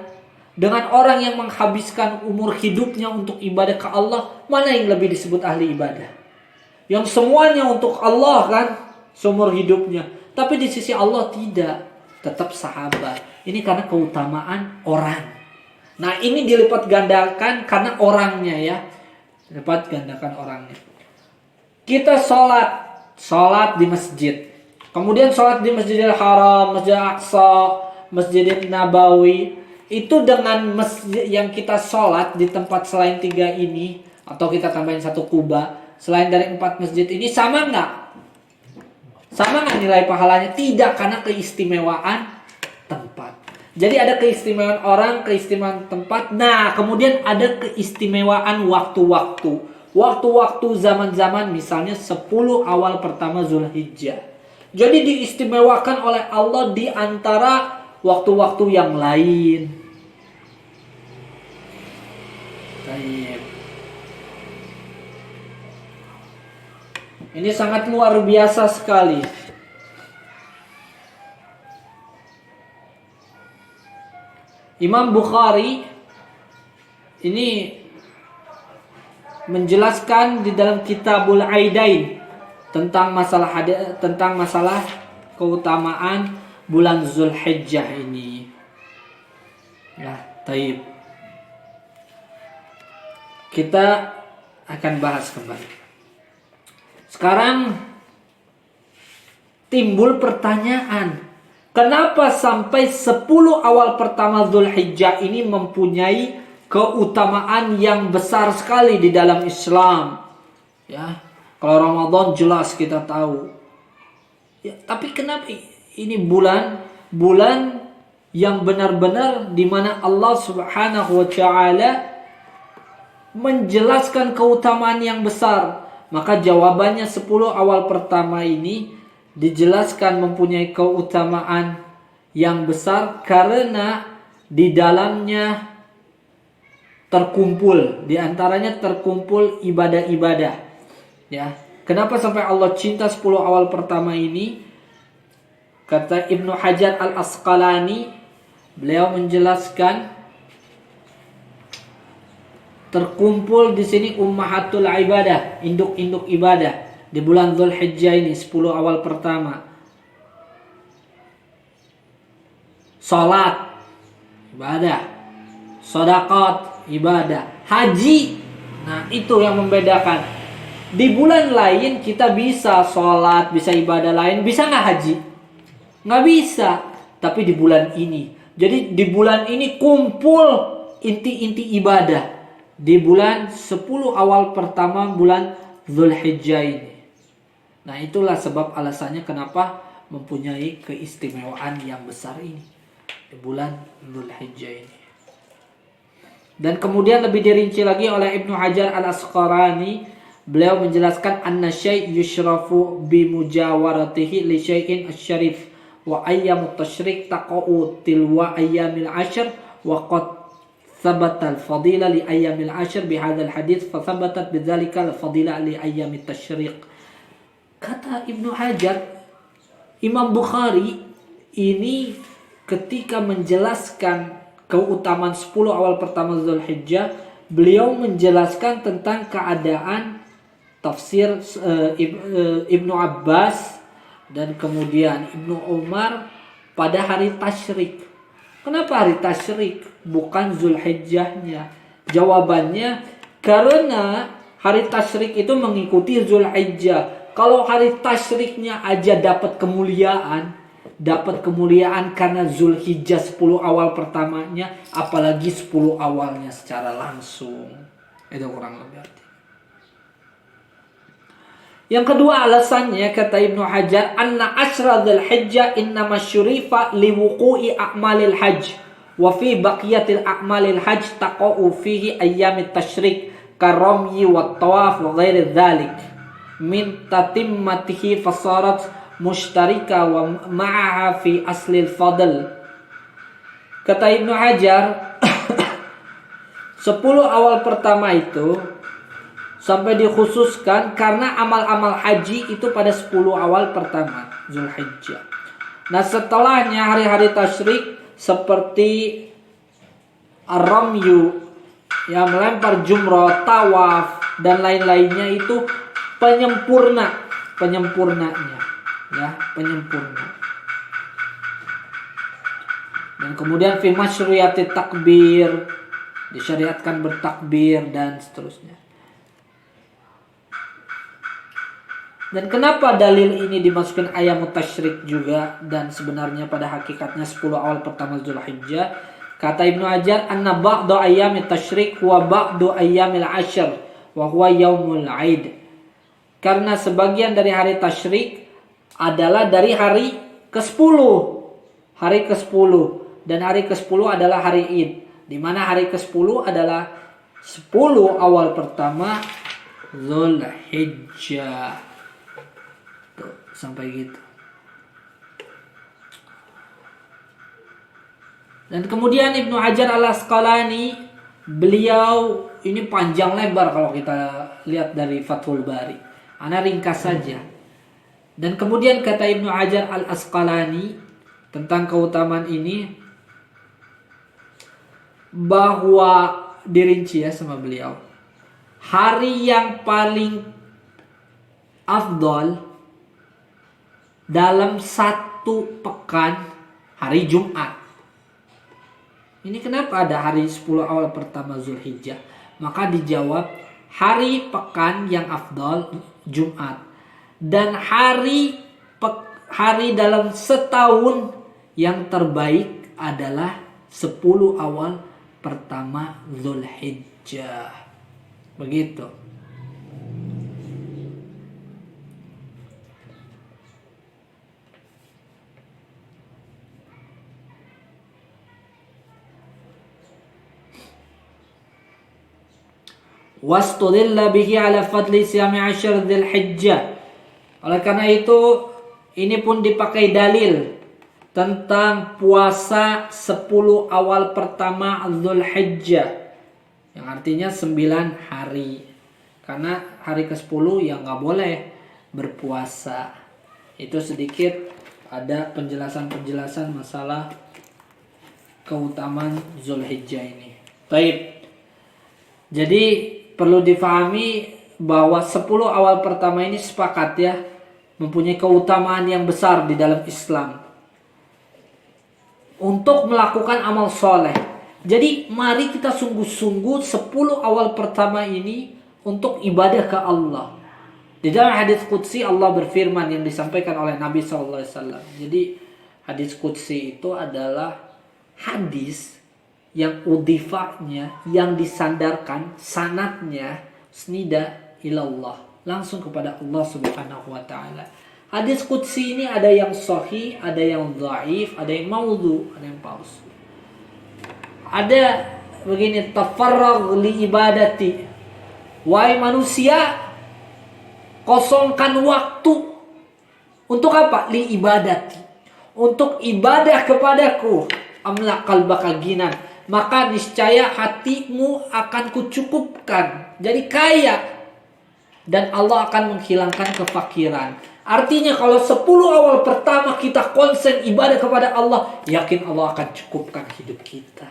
dengan orang yang menghabiskan umur hidupnya untuk ibadah ke Allah, mana yang lebih disebut ahli ibadah? Yang semuanya untuk Allah kan, seumur hidupnya. Tapi di sisi Allah tidak, tetap sahabat. Ini karena keutamaan orang. Nah ini dilipat gandakan karena orangnya ya, dilipat gandakan orangnya. Kita sholat di masjid, kemudian sholat di Masjidil Haram, Masjid Aqsa, Masjid Nabawi. Itu dengan masjid yang kita sholat di tempat selain 3 ini, atau kita tambahin 1 Kuba, selain dari 4 masjid ini, sama nggak? Sama nggak nilai pahalanya? Tidak, karena keistimewaan tempat. Jadi ada keistimewaan orang, keistimewaan tempat. Nah, kemudian ada keistimewaan waktu-waktu. Waktu-waktu zaman-zaman, misalnya 10 awal pertama Zulhijjah. Jadi diistimewakan oleh Allah di antara waktu-waktu yang lain. Baik. Ini sangat luar biasa sekali. Imam Bukhari ini menjelaskan di dalam Kitabul Aidain tentang masalah keutamaan bulan Zulhijjah ini. Ya, taib. Kita akan bahas kembali. Sekarang timbul pertanyaan, kenapa sampai 10 awal pertama Zulhijjah ini mempunyai keutamaan yang besar sekali di dalam Islam? Ya, kalau Ramadan jelas kita tahu. Ya, tapi kenapa ini bulan yang benar-benar di mana Allah Subhanahu wa taala menjelaskan keutamaan yang besar? Maka jawabannya 10 awal pertama ini dijelaskan mempunyai keutamaan yang besar karena di dalamnya terkumpul, di antaranya terkumpul ibadah-ibadah. Ya, kenapa sampai Allah cinta 10 awal pertama ini? Kata Ibnu Hajar Al-Asqalani, beliau menjelaskan terkumpul di sini ummahatul ibadah, induk-induk ibadah di bulan Dzulhijjah ini 10 awal pertama. Salat ibadah, sedekah ibadah, haji. Nah, itu yang membedakan. Di bulan lain kita bisa sholat, bisa ibadah lain, bisa nggak haji? Nggak bisa. Tapi di bulan ini, jadi di bulan ini kumpul inti-inti ibadah. Di bulan 10 awal pertama bulan Dzulhijjah ini. Nah, itulah sebab alasannya kenapa mempunyai keistimewaan yang besar ini di bulan Dzulhijjah ini. Dan kemudian lebih dirinci lagi oleh Ibnu Hajar Al-Asqalani, beliau menjelaskan anna syai' yushrafu bi mujawaratihi li syai'in asy-syarif wa ayyamut tasyrik taqa'u tilwa ayyamil ashr wa qad thabata al-fadila li ayyamil ashr bi hadzal hadits fa thabatat bidzalika al-fadila li ayyamit tasyrik. Kata Ibnu Hajar, Imam Bukhari ini ketika menjelaskan keutamaan 10 awal pertama Dzulhijjah, beliau menjelaskan tentang keadaan tafsir Ibnu Abbas dan kemudian Ibnu Umar pada hari tasyrik. Kenapa hari tasyrik bukan Dzulhijjahnya? Jawabannya karena hari tasyrik itu mengikuti Dzulhijjah. Kalau hari tasyriknya aja dapat kemuliaan karena Dzulhijjah 10 awal pertamanya, apalagi 10 awalnya secara langsung. Itu kurang lebih arti. Yang kedua alasannya, kata Ibnu Hajar, anna asyra Dzulhijjah innama syurifa liwuqu'i a'malil hajj wa fi baqiyatil a'malil hajj taqa'u fihi ayyamit tasyrik karamyi wat tawaf wa ghairi dzalik min tatimmatihi fasarat mushtarika wa ma'aha fi aslil fadl. Kata Ibnu Hajar, 10 awal pertama itu sampai dikhususkan karena amal-amal haji itu pada 10 awal pertama Dzulhijjah. Nah, setelahnya hari-hari tasyrik seperti ar-ramyu, ya, melempar jumrah, tawaf dan lain-lainnya itu penyempurnanya, ya, penyempurna. Dan kemudian fi masyru'iyati takbir, disyariatkan bertakbir dan seterusnya. Dan kenapa dalil ini dimasukkan ayyamut tasyrik juga dan sebenarnya pada hakikatnya 10 awal pertama Dzulhijjah? Kata Ibnu Hajar, anna ba'da ayyamit tasyrik huwa ba'du ayyamil ashr wa huwa yaumul 'aid. Karena sebagian dari hari tasyrik adalah dari hari ke-10. Hari ke-10 dan hari ke-10 adalah hari Id. Di mana hari ke-10 adalah 10 awal pertama Dzulhijjah. Tuh, sampai gitu. Dan kemudian Ibnu Hajar Al-Asqalani, beliau ini panjang lebar kalau kita lihat dari Fathul Bari. Ana ringkas saja. Dan kemudian kata Ibnu Hajar Al-Asqalani tentang keutamaan ini, bahwa dirinci ya sama beliau, hari yang paling afdol dalam satu pekan hari Jumat. Ini kenapa ada hari 10 awal pertama Dzulhijjah? Maka dijawab, hari pekan yang afdol Jumat, dan hari dalam setahun yang terbaik adalah 10 awal pertama Dzulhijjah. Begitu. Wastudilla bihi ala fadli siyami asyar Dzulhijjah. Oleh karena itu, ini pun dipakai dalil tentang puasa 10 awal pertama Dzulhijjah, yang artinya 9 hari. Karena hari ke-10 yang gak boleh berpuasa. Itu sedikit ada penjelasan-penjelasan masalah keutamaan Dzulhijjah ini. Baik. Jadi perlu difahami bahwa 10 awal pertama ini sepakat ya, mempunyai keutamaan yang besar di dalam Islam. untuk melakukan amal soleh. Jadi mari kita sungguh-sungguh 10 awal pertama ini untuk ibadah ke Allah. Di dalam hadis qudsi Allah berfirman yang disampaikan oleh Nabi SAW. Jadi hadis qudsi itu adalah hadis yang udifanya, yang disandarkan sanadnya snida ilallah, langsung kepada Allah Subhanahu wa taala. Hadis qudsi ini ada yang sahih, ada yang dhaif, ada yang maudhu, ada yang palsu. Ada begini, tafarragh li ibadati. Wahai manusia, kosongkan waktu untuk apa? Li ibadati. Untuk ibadah kepadaku. Amla qalbaka ginan. Maka niscaya hatimu akan kucukupkan. Jadi kaya. Dan Allah akan menghilangkan kefakiran. Artinya kalau 10 awal pertama kita konsen ibadah kepada Allah, yakin Allah akan cukupkan hidup kita.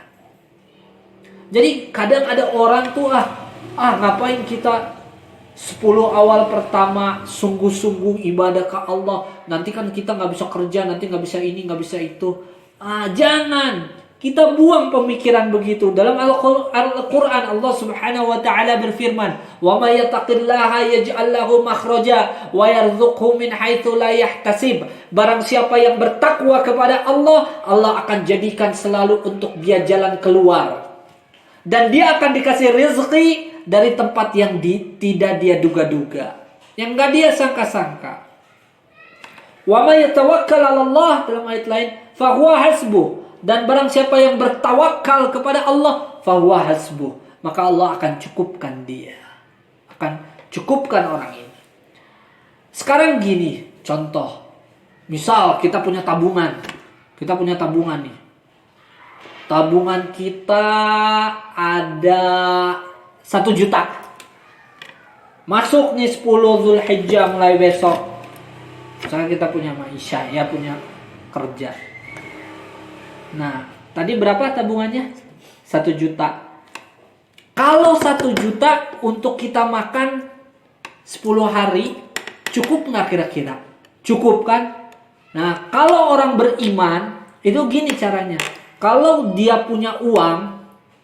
Jadi kadang ada orang tuh ngapain kita 10 awal pertama sungguh-sungguh ibadah ke Allah, nanti kan kita nggak bisa kerja, nanti nggak bisa ini, nggak bisa itu. Jangan kita buang pemikiran begitu. Dalam Al-Quran Allah Subhanahu wa taala berfirman, "Wa may yattaqillaha yaj'al lahu makhraja wa yarzuqhu min haitsu la yahtasib." Barang siapa yang bertakwa kepada Allah, Allah akan jadikan selalu untuk dia jalan keluar. Dan dia akan dikasih rezeki dari tempat yang tidak dia duga-duga, yang gak dia sangka-sangka. Wa may yatawakkal 'ala Allah, dalam ayat lain, fa huwa hasbuh. Dan barang siapa yang bertawakal kepada Allah, fa huwa hasbuh, maka Allah akan cukupkan dia. Akan cukupkan orang ini. Sekarang gini, contoh. Misal kita punya tabungan. Kita punya tabungan nih. Tabungan kita ada 1 juta. Masuk nih 10 Zulhijjah mulai besok. Misalnya kita punya maisha, ya punya kerja. Nah, tadi berapa tabungannya? 1 juta. Kalau 1 juta untuk kita makan 10 hari, cukup nggak kira-kira? Cukup kan? Nah, kalau orang beriman, itu gini caranya. Kalau dia punya uang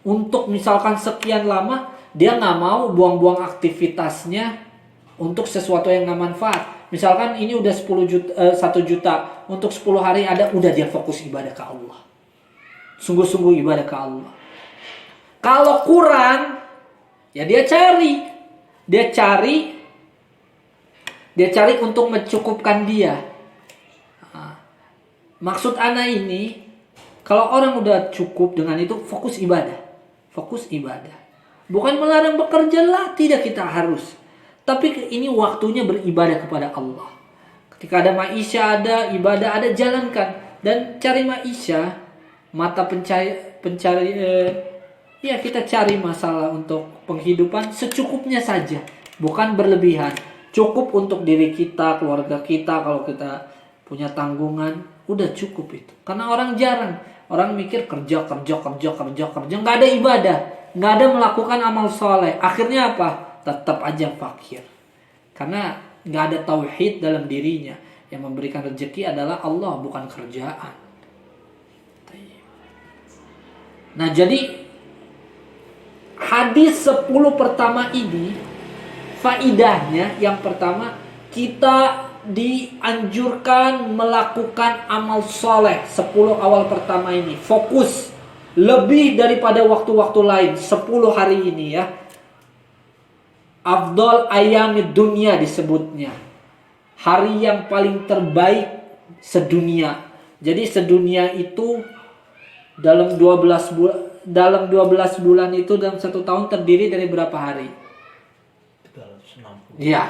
untuk misalkan sekian lama, dia nggak mau buang-buang aktivitasnya untuk sesuatu yang nggak manfaat. Misalkan ini udah 1 juta untuk 10 hari ada, udah dia fokus ibadah ke Allah. Sungguh-sungguh ibadah ke Allah. Kalau kurang, ya dia cari untuk mencukupkan dia. Maksud ana ini, kalau orang udah cukup dengan itu, fokus ibadah. Fokus ibadah. Bukan melarang bekerja lah, tidak, kita harus. Tapi ini waktunya beribadah kepada Allah. Ketika ada maisha, ada ibadah, ada, jalankan. Dan cari maisha, mata pencari, ya kita cari masalah untuk penghidupan secukupnya saja. Bukan berlebihan. Cukup untuk diri kita, keluarga kita, kalau kita punya tanggungan, udah cukup itu. Karena orang jarang. Orang mikir kerja, nggak ada ibadah, nggak ada melakukan amal soleh. Akhirnya apa? Tetap aja fakir. Karena nggak ada tauhid dalam dirinya. Yang memberikan rezeki adalah Allah, bukan kerjaan. Nah, jadi hadis 10 pertama ini, faidahnya yang pertama, kita dianjurkan melakukan amal soleh 10 awal pertama ini. Fokus lebih daripada waktu-waktu lain. 10 hari ini ya. Afdol ayamid dunia disebutnya. Hari yang paling terbaik sedunia. Jadi sedunia itu dalam 12 bulan itu dalam 1 tahun terdiri dari berapa hari? 360. Iya.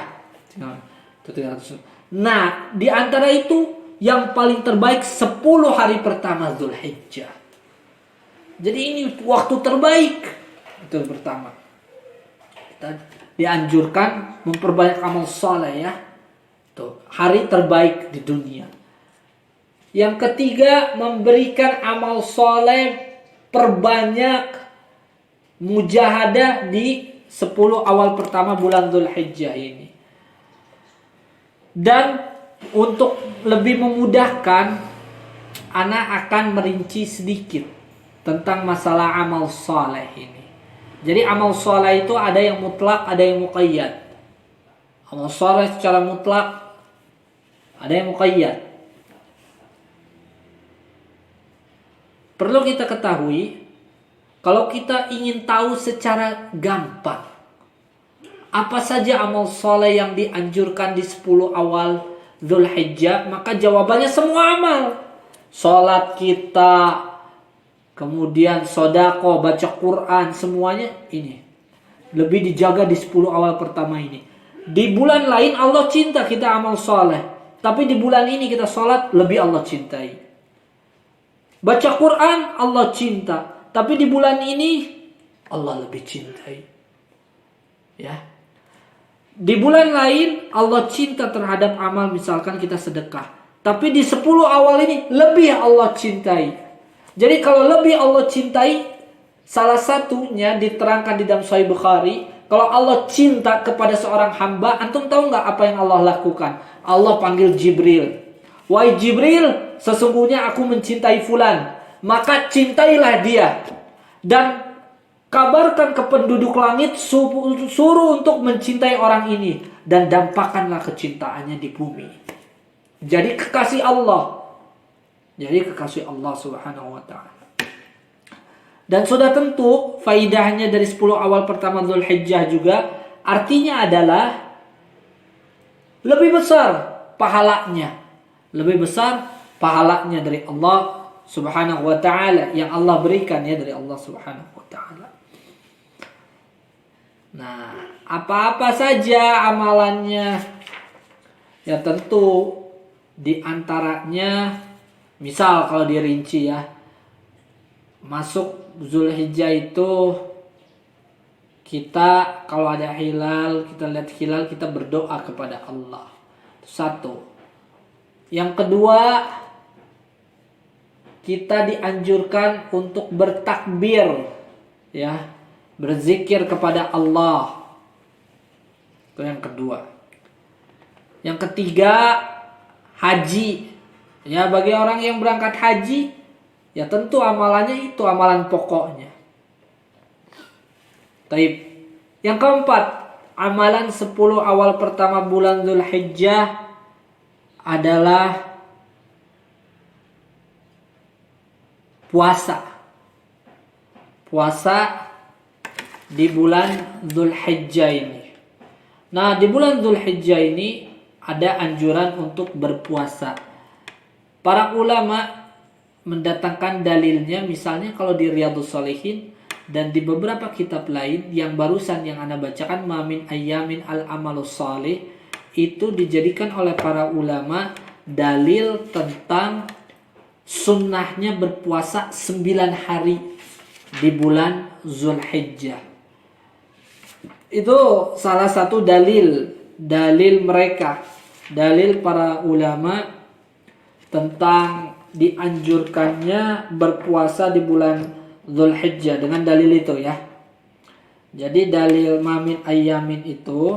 360. Nah, di antara itu yang paling terbaik 10 hari pertama Zulhijjah. Jadi ini waktu terbaik. Itu pertama. Kita dianjurkan memperbanyak amal soleh ya. Tuh, hari terbaik di dunia. Yang ketiga, memberikan amal soleh, perbanyak mujahadah di 10 awal pertama bulan Zulhijjah ini. Dan untuk lebih memudahkan, Ana akan merinci sedikit tentang masalah amal soleh ini. Jadi amal soleh itu ada yang mutlak, ada yang muqayyad. Amal soleh secara mutlak, ada yang muqayyad. Perlu kita ketahui, kalau kita ingin tahu secara gampang apa saja amal soleh yang dianjurkan di 10 awal Dzulhijjah, maka jawabannya semua amal. Salat kita, kemudian sedekah, baca Quran, semuanya ini lebih dijaga di 10 awal pertama ini. Di bulan lain Allah cinta kita amal soleh, tapi di bulan ini kita salat lebih Allah cintai. Baca Quran Allah cinta, tapi di bulan ini Allah lebih cintai. Ya. Di bulan lain Allah cinta terhadap amal, misalkan kita sedekah, tapi di 10 awal ini lebih Allah cintai. Jadi kalau lebih Allah cintai, salah satunya diterangkan di dalam Sahih Bukhari, kalau Allah cinta kepada seorang hamba, antum tahu nggak apa yang Allah lakukan? Allah panggil Jibril. Wahai Jibril, sesungguhnya aku mencintai fulan, maka cintailah dia. Dan kabarkan ke penduduk langit, suruh untuk mencintai orang ini, dan dampakkanlah kecintaannya di bumi. Jadi kekasih Allah. Jadi kekasih Allah Subhanahu wa ta'ala. Dan sudah tentu faidahnya dari 10 awal pertama Dzulhijjah juga, artinya adalah lebih besar pahalanya. Lebih besar pahalanya dari Allah Subhanahu wa ta'ala, yang Allah berikan ya dari Allah Subhanahu wa ta'ala. Nah, apa-apa saja amalannya? Ya tentu di antaranya, misal kalau dirinci ya, masuk Dzulhijjah itu kita kalau ada hilal, kita lihat hilal, kita berdoa kepada Allah. Satu. Yang kedua, kita dianjurkan untuk bertakbir, ya, berzikir kepada Allah. Itu yang kedua. Yang ketiga, haji. Ya, bagi orang yang berangkat haji, ya tentu amalannya itu amalan pokoknya. Taib. Yang keempat, amalan 10 awal pertama bulan Dzulhijjah adalah puasa. Puasa di bulan Dzulhijjah ini. Nah, di bulan Dzulhijjah ini ada anjuran untuk berpuasa. Para ulama mendatangkan dalilnya, misalnya kalau di Riyadhus Shalihin dan di beberapa kitab lain yang barusan yang Anda bacakan, Mamin Ayyamin al-Amalus Shalih, itu dijadikan oleh para ulama dalil tentang sunnahnya berpuasa 9 hari di bulan Dzulhijjah. Itu salah satu dalil mereka, dalil para ulama tentang dianjurkannya berpuasa di bulan Dzulhijjah dengan dalil itu ya. Jadi dalil Mamin Ayyamin itu,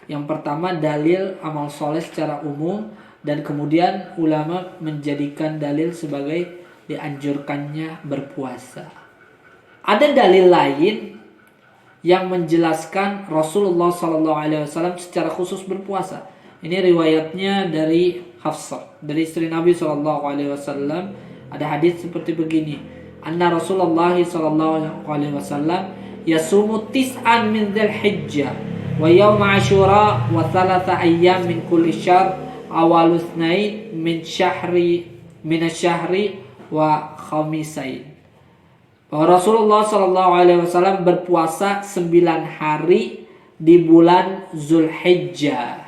yang pertama dalil amal soleh secara umum, dan kemudian ulama menjadikan dalil sebagai dianjurkannya berpuasa. Ada dalil lain yang menjelaskan Rasulullah SAW secara khusus berpuasa. Ini riwayatnya dari Hafsah, dari istri Nabi SAW. Ada hadis seperti begini: Anna Rasulullah SAW yasumu tis'an min Dzulhijjah wa yaum Asyura wa 3 ayyam min kulli syahr awalus naid min asyahri wa khamisain. Bahwa Rasulullah SAW berpuasa 9 hari di bulan Dzulhijjah.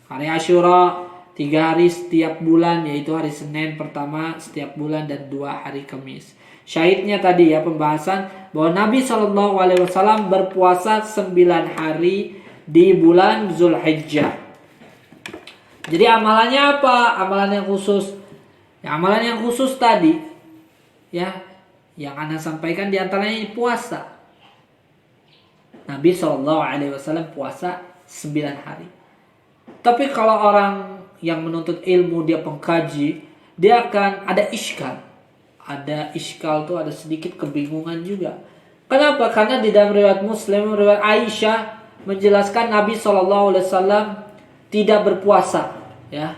Hari Asyura 3 hari setiap bulan, yaitu hari Senin pertama setiap bulan dan 2 hari Kamis. Syahidnya tadi ya, pembahasan bahwa Nabi SAW berpuasa 9 hari di bulan Dzulhijjah. Jadi amalannya apa? Amalan yang khusus. Ya, amalan yang khusus tadi ya, yang Anda sampaikan diantaranya puasa. Nabi SAW puasa 9 hari. Tapi kalau orang yang menuntut ilmu, dia pengkaji, dia akan ada iskal. Ada iskal tuh, ada sedikit kebingungan juga. Kenapa? Karena di dalam riwayat Muslim, riwayat Aisyah menjelaskan Nabi SAW tidak berpuasa, ya.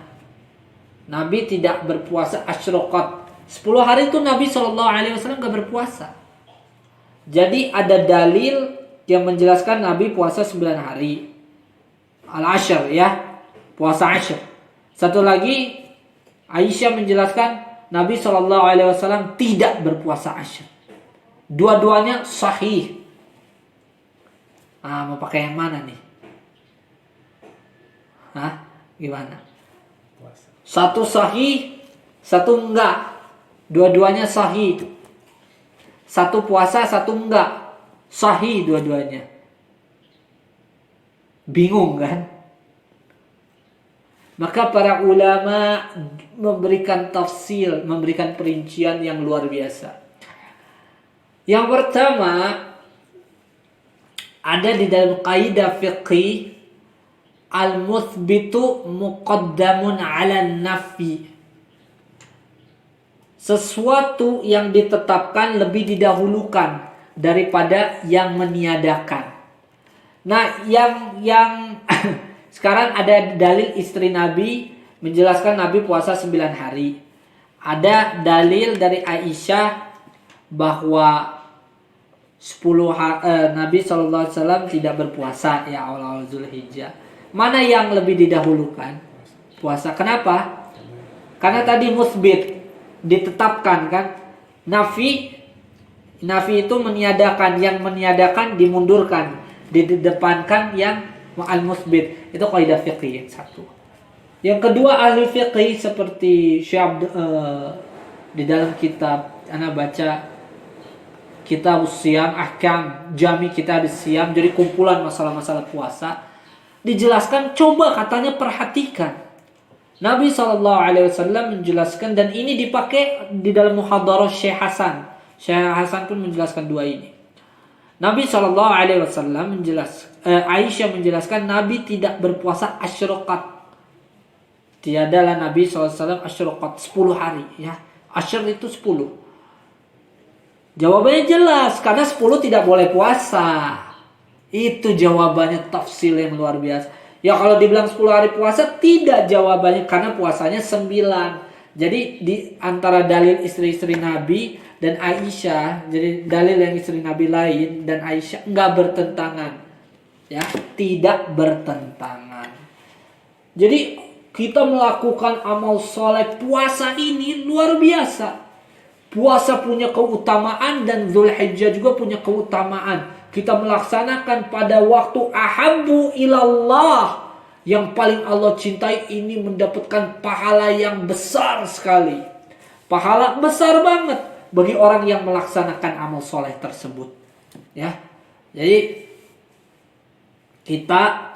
Nabi tidak berpuasa asyroqat. 10 hari itu Nabi SAW gak berpuasa. Jadi ada dalil yang menjelaskan Nabi puasa 9 hari. Al-Ashr, ya. Puasa Ashr. Satu lagi, Aisyah menjelaskan Nabi SAW tidak berpuasa Ashr. Dua-duanya sahih. Mau pakai yang mana nih? Gimana? Puasa. Satu sahih, satu enggak. Dua-duanya sahih. Satu puasa, satu enggak. Sahih dua-duanya. Bingung kan? Maka para ulama memberikan tafsir, memberikan perincian yang luar biasa. Yang pertama, ada di dalam kaidah fiqih, al-muthbitu muqaddamun 'ala nafi. Sesuatu yang ditetapkan lebih didahulukan daripada yang meniadakan. Nah, yang sekarang ada dalil istri Nabi menjelaskan Nabi puasa 9 hari. Ada dalil dari Aisyah bahwa Nabi SAW tidak berpuasa ya awal Zulhijjah. Mana yang lebih didahulukan? Puasa. Kenapa? Karena tadi musbit, ditetapkan kan. Nafi itu meniadakan, yang meniadakan dimundurkan, didepankan yang al-musbit. Itu kaidah fiqih yang satu. Yang kedua, ahli fiqih seperti Syekh di dalam kitab ana baca Kitab Siyam, Ahkam Jami Kitab Siyam, jadi kumpulan masalah-masalah puasa, dijelaskan, coba katanya perhatikan. Nabi SAW menjelaskan, dan ini dipakai di dalam muhadarah Syekh Hasan. Syekh Hasan pun menjelaskan dua ini. Nabi SAW Aisyah menjelaskan Nabi tidak berpuasa asyroqat. Tiadalah Nabi SAW asyroqat 10 hari, ya. Asyr itu 10. Jawabannya jelas, karena 10 tidak boleh puasa. Itu jawabannya, tafsir yang luar biasa. Ya kalau dibilang 10 hari puasa, tidak jawabannya, karena puasanya 9. Jadi di antara dalil istri-istri Nabi dan Aisyah, jadi dalil yang istri Nabi lain dan Aisyah enggak bertentangan. Ya, tidak bertentangan. Jadi kita melakukan amal soleh puasa ini luar biasa. Puasa punya keutamaan dan Zulhijjah juga punya keutamaan. Kita melaksanakan pada waktu ahabbu ilallah, yang paling Allah cintai, ini mendapatkan pahala yang besar sekali. Pahala besar banget bagi orang yang melaksanakan amal soleh tersebut. Ya, jadi kita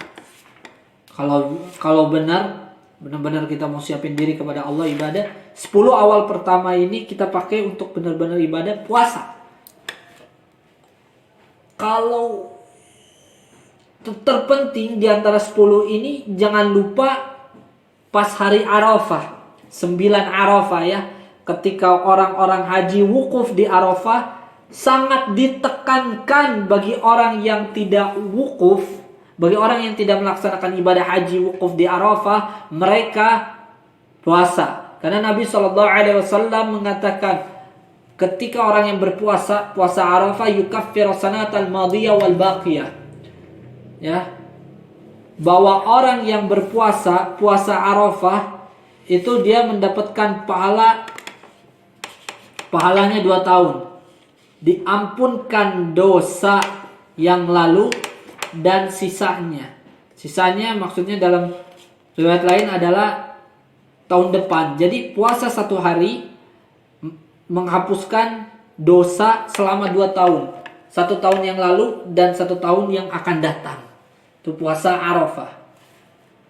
kalau benar-benar kita mau siapin diri kepada Allah ibadah, 10 awal pertama ini kita pakai untuk benar-benar ibadah puasa. Kalau terpenting di antara 10 ini, jangan lupa pas hari Arafah, 9 Arafah ya, ketika orang-orang haji wukuf di Arafah, sangat ditekankan bagi orang yang tidak wukuf, bagi orang yang tidak melaksanakan ibadah haji wukuf di Arafah, mereka puasa. Karena Nabi SAW mengatakan, ketika orang yang berpuasa, puasa Arafah, yukaffiru sanatal madiyah wal baqiyah. Ya. Bahwa orang yang berpuasa, puasa Arafah, itu dia mendapatkan pahalanya 2 tahun. Diampunkan dosa yang lalu dan sisanya. Sisanya maksudnya dalam riwayat lain adalah tahun depan. Jadi puasa 1 hari menghapuskan dosa selama 2 tahun. 1 tahun yang lalu dan 1 tahun yang akan datang. Itu puasa Arafah.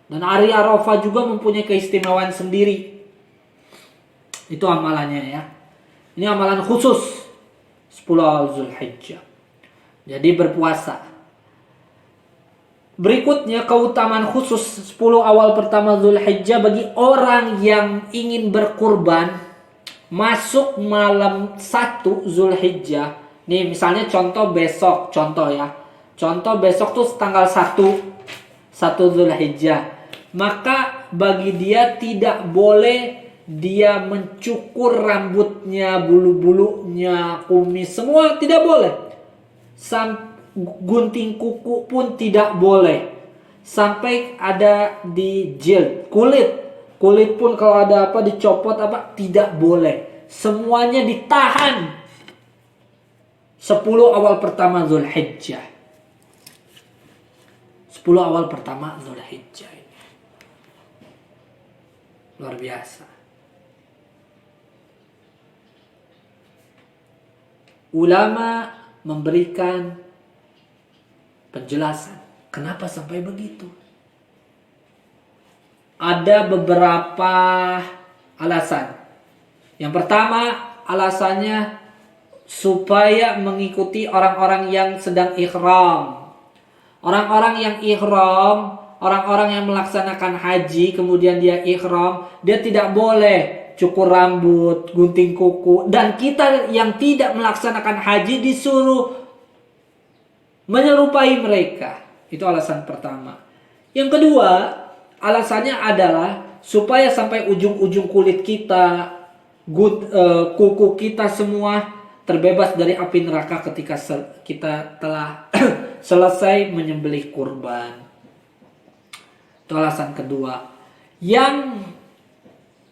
Dan hari Arafah juga mempunyai keistimewaan sendiri. Itu amalannya ya. Ini amalan khusus 10 Zulhijjah. Jadi berpuasa. Berikutnya keutamaan khusus 10 awal pertama Zulhijjah bagi orang yang ingin berkurban masuk malam 1 Zulhijjah. Nih misalnya contoh besok, contoh ya. Contoh besok tuh tanggal 1 Zulhijjah. Maka bagi dia tidak boleh dia mencukur rambutnya, bulu-bulunya, kumis, semua tidak boleh. Gunting kuku pun tidak boleh. Sampai ada di jild, kulit pun kalau ada apa dicopot apa tidak boleh. Semuanya ditahan 10 awal pertama Zulhijjah. 10 awal pertama Zulhijjah ini luar biasa. Ulama memberikan penjelasan kenapa sampai begitu. Ada beberapa alasan. Yang pertama, alasannya supaya mengikuti orang-orang yang sedang ihram. Orang-orang yang ihram, orang-orang yang melaksanakan haji, kemudian dia ihram, dia tidak boleh cukur rambut, gunting kuku. Dan kita yang tidak melaksanakan haji disuruh menyerupai mereka. Itu alasan pertama. Yang kedua, alasannya adalah supaya sampai ujung-ujung kulit kita, kuku kita semua terbebas dari api neraka ketika kita telah selesai menyembelih kurban. Itu alasan kedua. Yang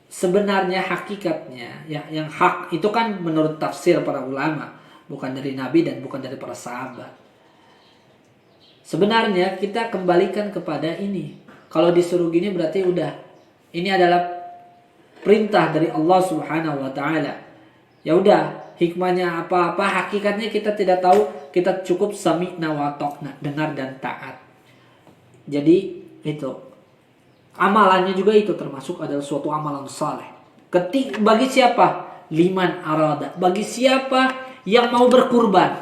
sebenarnya hakikatnya, ya, yang hak itu kan menurut tafsir para ulama, bukan dari Nabi dan bukan dari para sahabat. Sebenarnya kita kembalikan kepada ini. Kalau disuruh gini berarti udah. Ini adalah perintah dari Allah Subhanahu wa taala. Ya udah, hikmahnya apa-apa, hakikatnya kita tidak tahu, kita cukup sami'na wa ta'na, dengar dan taat. Jadi itu. Amalannya juga itu termasuk adalah suatu amalan saleh. Bagi siapa? Liman arada. Bagi siapa yang mau berkurban.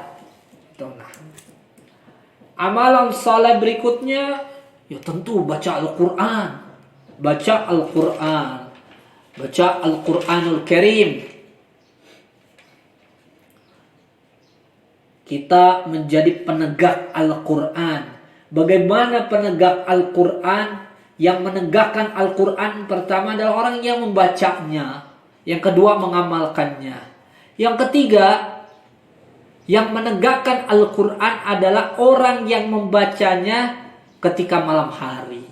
Itu nah. Amalan saleh berikutnya ya tentu baca Al-Qur'an. Baca Al-Qur'an. Baca Al-Qur'anul Karim. Kita menjadi penegak Al-Qur'an. Bagaimana penegak Al-Qur'an? Yang menegakkan Al-Qur'an pertama adalah orang yang membacanya. Yang kedua mengamalkannya. Yang ketiga, yang menegakkan Al-Qur'an adalah orang yang membacanya ketika malam hari.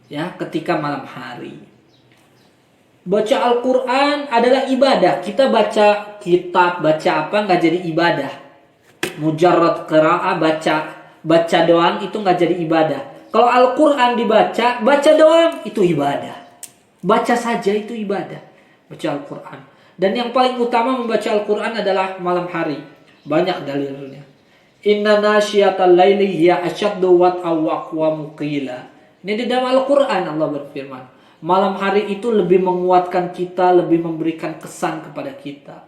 Ya, ketika malam hari. Baca Al-Qur'an adalah ibadah. Kita baca kitab, baca apa nggak jadi ibadah. Mujarrad qira'ah, baca doang itu nggak jadi ibadah. Kalau Al-Qur'an dibaca, baca doang itu ibadah. Baca saja itu ibadah. Baca Al-Qur'an. Dan yang paling utama membaca Al-Qur'an adalah malam hari. Banyak dalilnya. Inna nasyiatal laili hiya asyaddu wat'aw wa aqwamu qila. Ini di dalam Al-Qur'an Allah berfirman. Malam hari itu lebih menguatkan kita, lebih memberikan kesan kepada kita.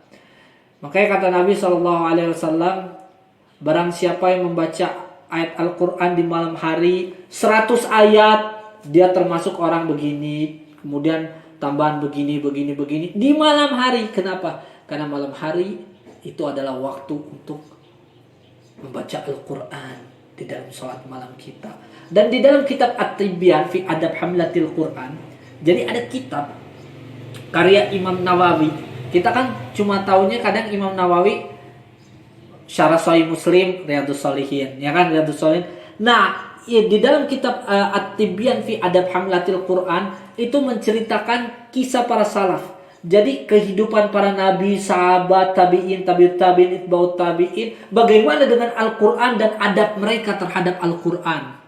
Makanya kata Nabi SAW, barang siapa yang membaca ayat Al-Qur'an di malam hari 100 ayat, dia termasuk orang begini, kemudian tambahan begini di malam hari. Kenapa? Karena malam hari itu adalah waktu untuk membaca Al-Qur'an di dalam sholat malam kita. Dan di dalam kitab At-Tibyan fi Adab Hamlatil Qur'an, jadi ada kitab karya Imam Nawawi. Kita kan cuma tahunya kadang Imam Nawawi Syarah Sahih Muslim, Riyadhus Shalihin, ya kan, Riyadhus Shalihin. Nah, ya, di dalam kitab At-Tibyan fi Adab Hamlatil Qur'an itu menceritakan kisah para salaf. Jadi kehidupan para nabi, sahabat, tabi'in, tabi'ut tabi'in, itba'ut tabi'in, bagaimana dengan Al-Qur'an dan adab mereka terhadap Al-Qur'an.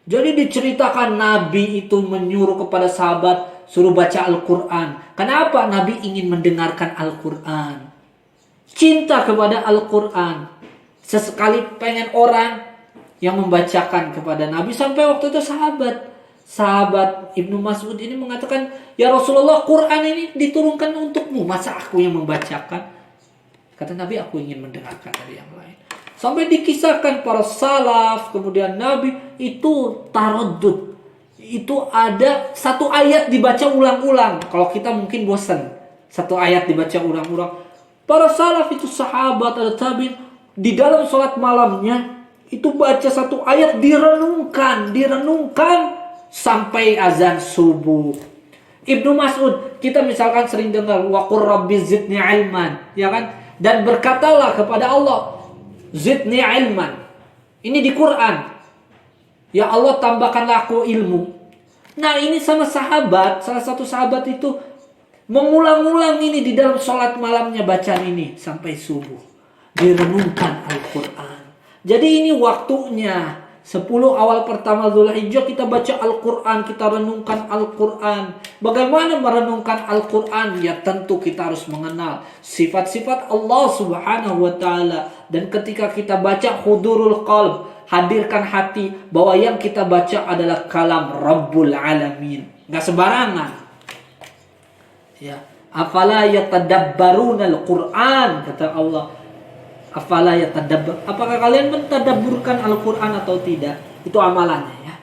Jadi diceritakan nabi itu menyuruh kepada sahabat suruh baca Al-Qur'an. Kenapa? Nabi ingin mendengarkan Al-Qur'an. Cinta kepada Al-Qur'an. Sesekali pengen orang yang membacakan kepada Nabi. Sampai waktu itu sahabat Ibnu Mas'ud ini mengatakan, ya Rasulullah, Quran ini diturunkan untukmu, masa aku yang membacakan? Kata Nabi, aku ingin mendengarkan dari yang lain. Sampai dikisahkan para salaf, kemudian Nabi itu taraddud. Itu ada satu ayat dibaca ulang-ulang. Kalau kita mungkin bosan. Satu ayat dibaca ulang-ulang. Para salaf itu sahabat, ada tabi'in, di dalam sholat malamnya itu baca satu ayat direnungkan sampai azan subuh. Ibnu Mas'ud, kita misalkan sering dengar wa qur rabbi zidni ilman, ya kan? Dan berkatalah kepada Allah, zidni ilman. Ini di Quran. Ya Allah, tambahkanlah aku ilmu. Nah, ini sama sahabat, salah satu sahabat itu mengulang-ulang ini di dalam sholat malamnya, bacaan ini sampai subuh. Direnungkan Al-Quran. Jadi ini waktunya. 10 awal pertama Dzulhijjah kita baca Al-Quran, kita renungkan Al-Quran. Bagaimana merenungkan Al-Quran? Ya tentu kita harus mengenal sifat-sifat Allah Subhanahu wa Ta'ala. Dan ketika kita baca hudurul qalb, hadirkan hati bahwa yang kita baca adalah kalam Rabbul Alamin. Gak sembarangan. Ya, afala yatadabbaruna al-Quran, kata Allah. Afala yatadabbar. Apakah kalian mentadabburkan Al-Quran atau tidak? Itu amalannya ya.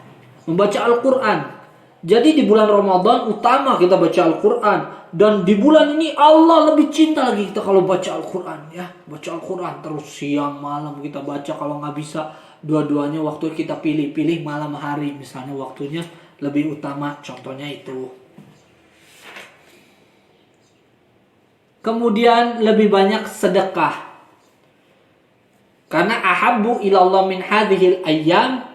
Membaca Al-Quran. Jadi di bulan Ramadan utama kita baca Al-Quran. Dan di bulan ini Allah lebih cinta lagi kita kalau baca Al-Quran ya. Baca Al-Quran terus siang malam kita baca. Kalau nggak bisa dua-duanya waktu kita pilih-pilih malam hari. Misalnya waktunya lebih utama. Contohnya itu. Kemudian lebih banyak sedekah. Karena ahabbu ilallah min hadhil ayyam,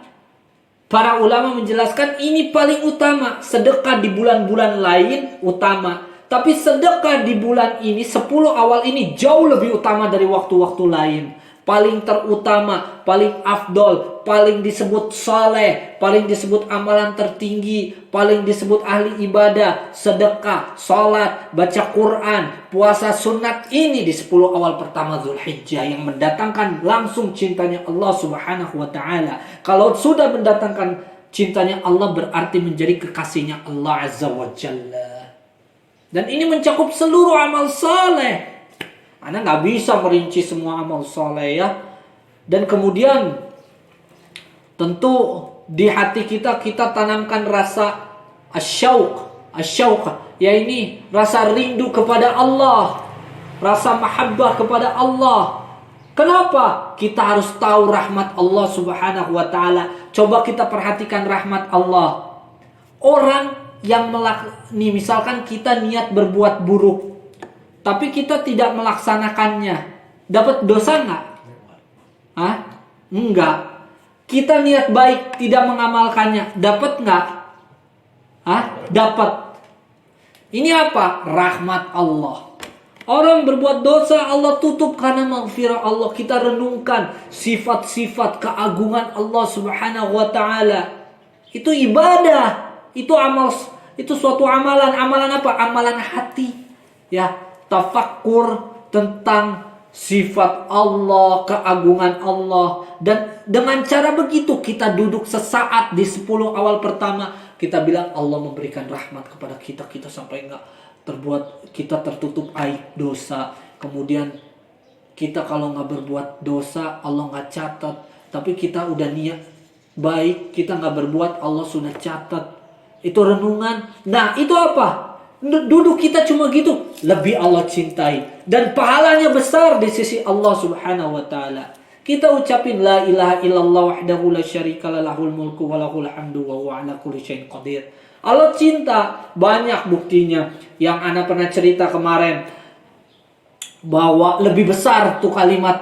para ulama menjelaskan ini paling utama. Sedekah di bulan-bulan lain utama, tapi sedekah di bulan ini 10 awal ini jauh lebih utama dari waktu-waktu lain. Paling terutama, paling afdol, paling disebut saleh, paling disebut amalan tertinggi, paling disebut ahli ibadah, sedekah, salat, baca Quran, puasa sunat ini di 10 awal pertama Dzulhijjah yang mendatangkan langsung cintanya Allah Subhanahu wa Ta'ala. Kalau sudah mendatangkan cintanya Allah berarti menjadi kekasihnya Allah Azza wa Jalla. Dan ini mencakup seluruh amal saleh. Anda nggak bisa merinci semua amal soleh ya. Dan kemudian tentu di hati kita tanamkan rasa asyauq, ya ini rasa rindu kepada Allah, rasa mahabbah kepada Allah. Kenapa? Kita harus tahu rahmat Allah Subhanahu wa Ta'ala. Coba kita perhatikan rahmat Allah. Orang yang misalkan kita niat berbuat buruk, tapi kita tidak melaksanakannya, dapat dosa nggak? Hah? Enggak. Kita niat baik, tidak mengamalkannya, dapat nggak? Hah? Dapat. Ini apa? Rahmat Allah. Orang berbuat dosa, Allah tutup karena maghfirah Allah. Kita renungkan sifat-sifat keagungan Allah Subhanahu wa Ta'ala. Itu ibadah, itu amal, itu suatu amalan. Amalan apa? Amalan hati. Ya. Tafakkur tentang sifat Allah, keagungan Allah. Dan dengan cara begitu kita duduk sesaat di 10 awal pertama. Kita bilang Allah memberikan rahmat kepada kita. Kita sampai enggak kita tertutup aib dosa. Kemudian kita kalau enggak berbuat dosa Allah enggak catat. Tapi kita udah niat baik, kita enggak berbuat, Allah sudah catat. Itu renungan. Nah itu apa? Duduk kita cuma gitu, lebih Allah cintai dan pahalanya besar di sisi Allah Subhanahu wa Ta'ala. Kita ucapin la ilaha illallah wahdahu la syarika lahul mulku wa lahul hamdu wa huwa ala kulli syai'in qadir. Allah cinta, banyak buktinya. Yang ana pernah cerita kemarin bahwa lebih besar tuh kalimat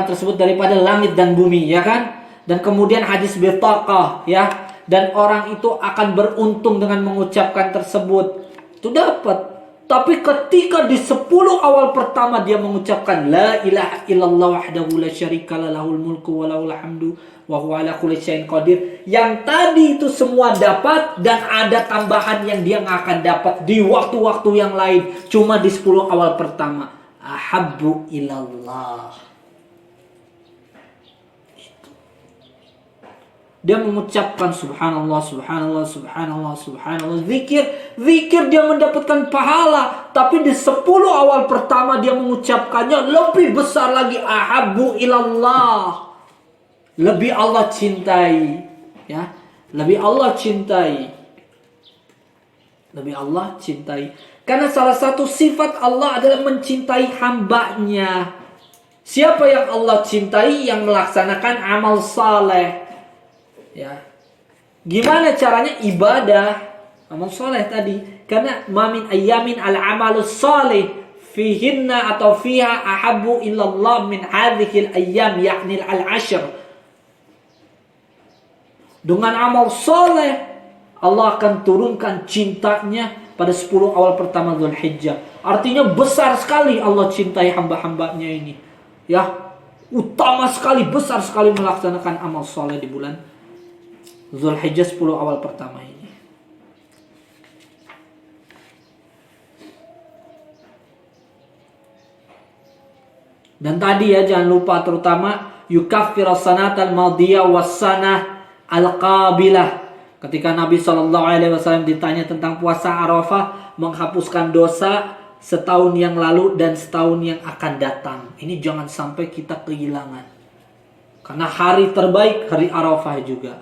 tersebut daripada langit dan bumi, ya kan? Dan kemudian hadis bitaqah, ya. Dan orang itu akan beruntung dengan mengucapkan tersebut. Itu dapat. Tapi ketika di 10 awal pertama dia mengucapkan la ilaha illallah wahdahu la syarika lahul mulku wa lahul hamdu wa huwa ala kulli syai'in qadir. Yang tadi itu semua dapat dan ada tambahan yang dia nggak akan dapat di waktu-waktu yang lain. Cuma di 10 awal pertama. Ahabbu ilallah. Dia mengucapkan subhanallah, subhanallah, subhanallah, subhanallah. Zikir dia mendapatkan pahala. Tapi di 10 awal pertama dia mengucapkannya lebih besar lagi. Ahabbu ilallah. Lebih Allah cintai. Ya, lebih Allah cintai. Lebih Allah cintai. Karena salah satu sifat Allah adalah mencintai hambanya. Siapa yang Allah cintai? Yang melaksanakan amal saleh. Ya, gimana caranya? Ibadah, amal soleh tadi. Karena mamin ayamin al amalus soleh fihinna atau fiha ahabbu illallah min hadhil ayyam yakni al ashr. Dengan amal soleh Allah akan turunkan cintanya pada 10 awal pertama Dzulhijjah. Artinya besar sekali Allah cintai hamba-hambanya ini. Ya, utama sekali, besar sekali melaksanakan amal soleh di bulan Dzulhijjah 10 awal pertama ini. Dan tadi ya, jangan lupa terutama yukaffirus sanatal madiyah was sanah al-qabilah. Ketika Nabi SAW ditanya tentang puasa Arafah, menghapuskan dosa setahun yang lalu dan setahun yang akan datang. Ini jangan sampai kita kehilangan. Karena hari terbaik hari Arafah juga.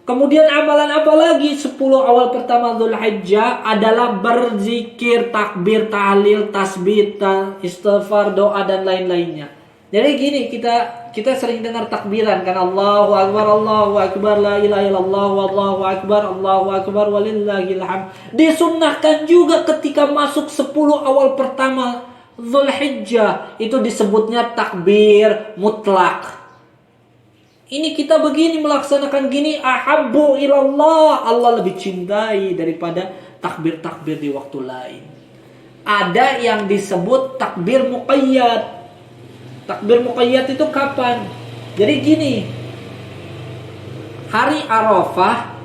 Kemudian amalan apa lagi 10 awal pertama Dzulhijjah adalah berzikir, takbir, tahlil, tasbih, istighfar, doa dan lain-lainnya. Jadi gini, kita sering dengar takbiran kan, Allahu akbar, la ilaha illallah, wallahu akbar walillahil hamd. Disunnahkan juga ketika masuk 10 awal pertama Dzulhijjah itu disebutnya takbir mutlak. Ini kita begini melaksanakan gini, ahabbu ilallah, Allah lebih cintai daripada takbir-takbir di waktu lain. Ada yang disebut takbir muqayyad. Takbir muqayyad itu kapan? Jadi gini, hari Arafah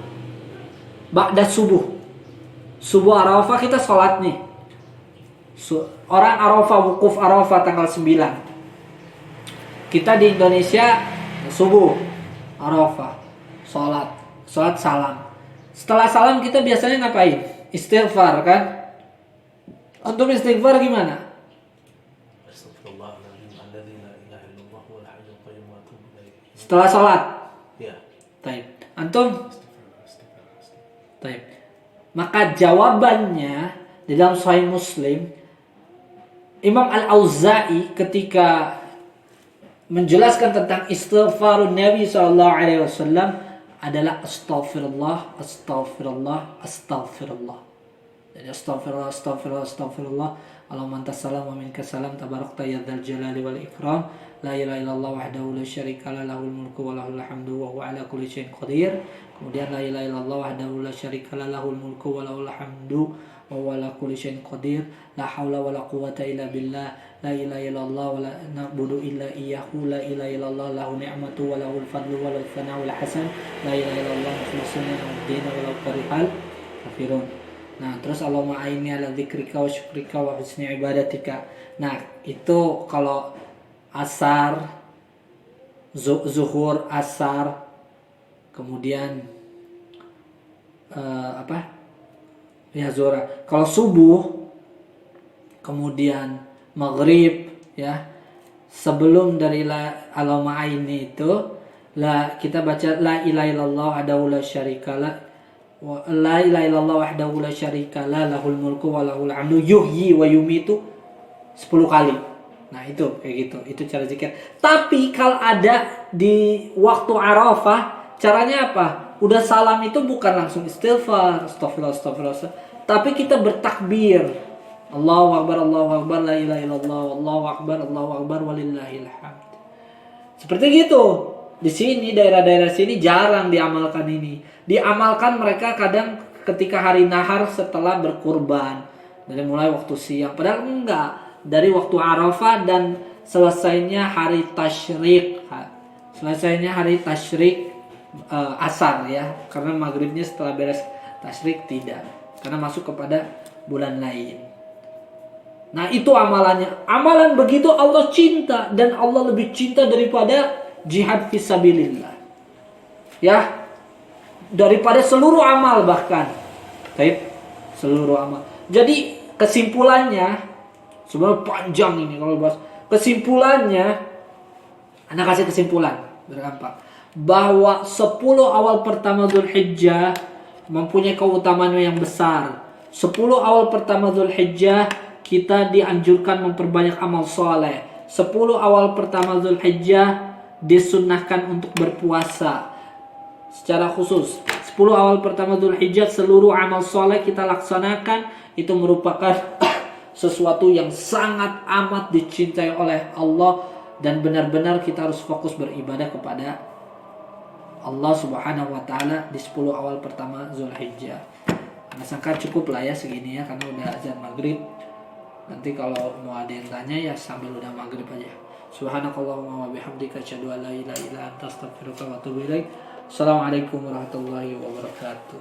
ba'da subuh. Subuh Arafah kita sholat nih. Orang Arafah, wukuf Arafah tanggal 9. Kita di Indonesia subuh Arafah, sholat salam. Setelah salam kita biasanya ngapain? Istighfar kan? Untuk istighfar gimana? Setelah sholat. Ya. Taib. Antum? Taib. Maka jawabannya di dalam Sahih Muslim, Imam Al-Auza'i ketika menjelaskan tentang istighfarun Nabi SAW adalah astaghfirullah, astaghfirullah, astaghfirullah. Jadi astaghfirullah. Allahumma antas salam wa minkas salam, tabarakta ya dzal jalali wal ikram. La ilaha illallah wahdahu la syarikalah, lahul mulku wa lahul hamdu wa huwa ala kulli syai'in qadir. Kemudian la ilaha illallah wahdahu la syarikalah, lahul mulku wa lahul hamdu wa huwa ala kulli syai'in qadir. La haula wa la quwwata illa billah. La ilaha illallah wa la na'budu illa iyyahu. La ilaha illallah lahu ni'matu wa lahul fadlu wa lahu thana'ul hasan. La ilaha illallah mukhlisina ad-din wa la qarihal kafirun. Nah, terus Allahumma a'inni ala dzikrika wa syukrika wa husni ibadatika. Nah, itu kalau asar, zuhur, asar, kemudian ya zuhur. Kalau subuh, kemudian maghrib, ya, sebelum dari Allahumma a'inni itu kita baca la ilaha illallah wahdahu la syarikalah, la ilaha illallah wahdahu la syarikalah, lahul mulku wa lahul hamdu yuhyi wa yumitu 10 kali. Nah, itu kayak gitu. Itu cara zikir. Tapi kalau ada di waktu Arafah, caranya apa? Udah salam itu bukan langsung istighfar, astagfirullah. Tapi kita bertakbir. Allahu akbar, la ilaha illallah, Allahu akbar walillahil hamd. Seperti gitu. Di sini daerah-daerah sini jarang diamalkan ini. Diamalkan mereka kadang ketika hari nahar setelah berkurban. Dari mulai waktu siang. Padahal enggak. Dari waktu Arafah dan selesainya hari tasyrik. Selesainya hari tasyrik asar ya. Karena maghribnya setelah beres tasyrik tidak. Karena masuk kepada bulan lain. Nah, itu amalannya. Amalan begitu Allah cinta. Dan Allah lebih cinta daripada jihad fisabilillah. Ya, daripada seluruh amal bahkan. Baik, seluruh amal. Jadi kesimpulannya sebenarnya panjang ini kalau bahas. Kesimpulannya, Anda kasih kesimpulan berapa? Bahwa 10 awal pertama Dzulhijjah mempunyai keutamaan yang besar. 10 awal pertama Dzulhijjah kita dianjurkan memperbanyak amal soleh. 10 awal pertama Dzulhijjah disunnahkan untuk berpuasa. Secara khusus 10 awal pertama Dzulhijjah seluruh amal soleh kita laksanakan. Itu merupakan sesuatu yang sangat amat dicintai oleh Allah, dan benar-benar kita harus fokus beribadah kepada Allah Subhanahu wa taala di 10 awal pertama Dzulhijjah. Nah, sangka cukup lah ya segini ya, karena udah azan maghrib. Nanti kalau mau ada yang tanya ya sambil udah maghrib aja. Subhanakallahumma wa bihamdika asyhadu an la ilaha illa anta astaghfiruka wa atubu ilaik. Assalamualaikum warahmatullahi wabarakatuh.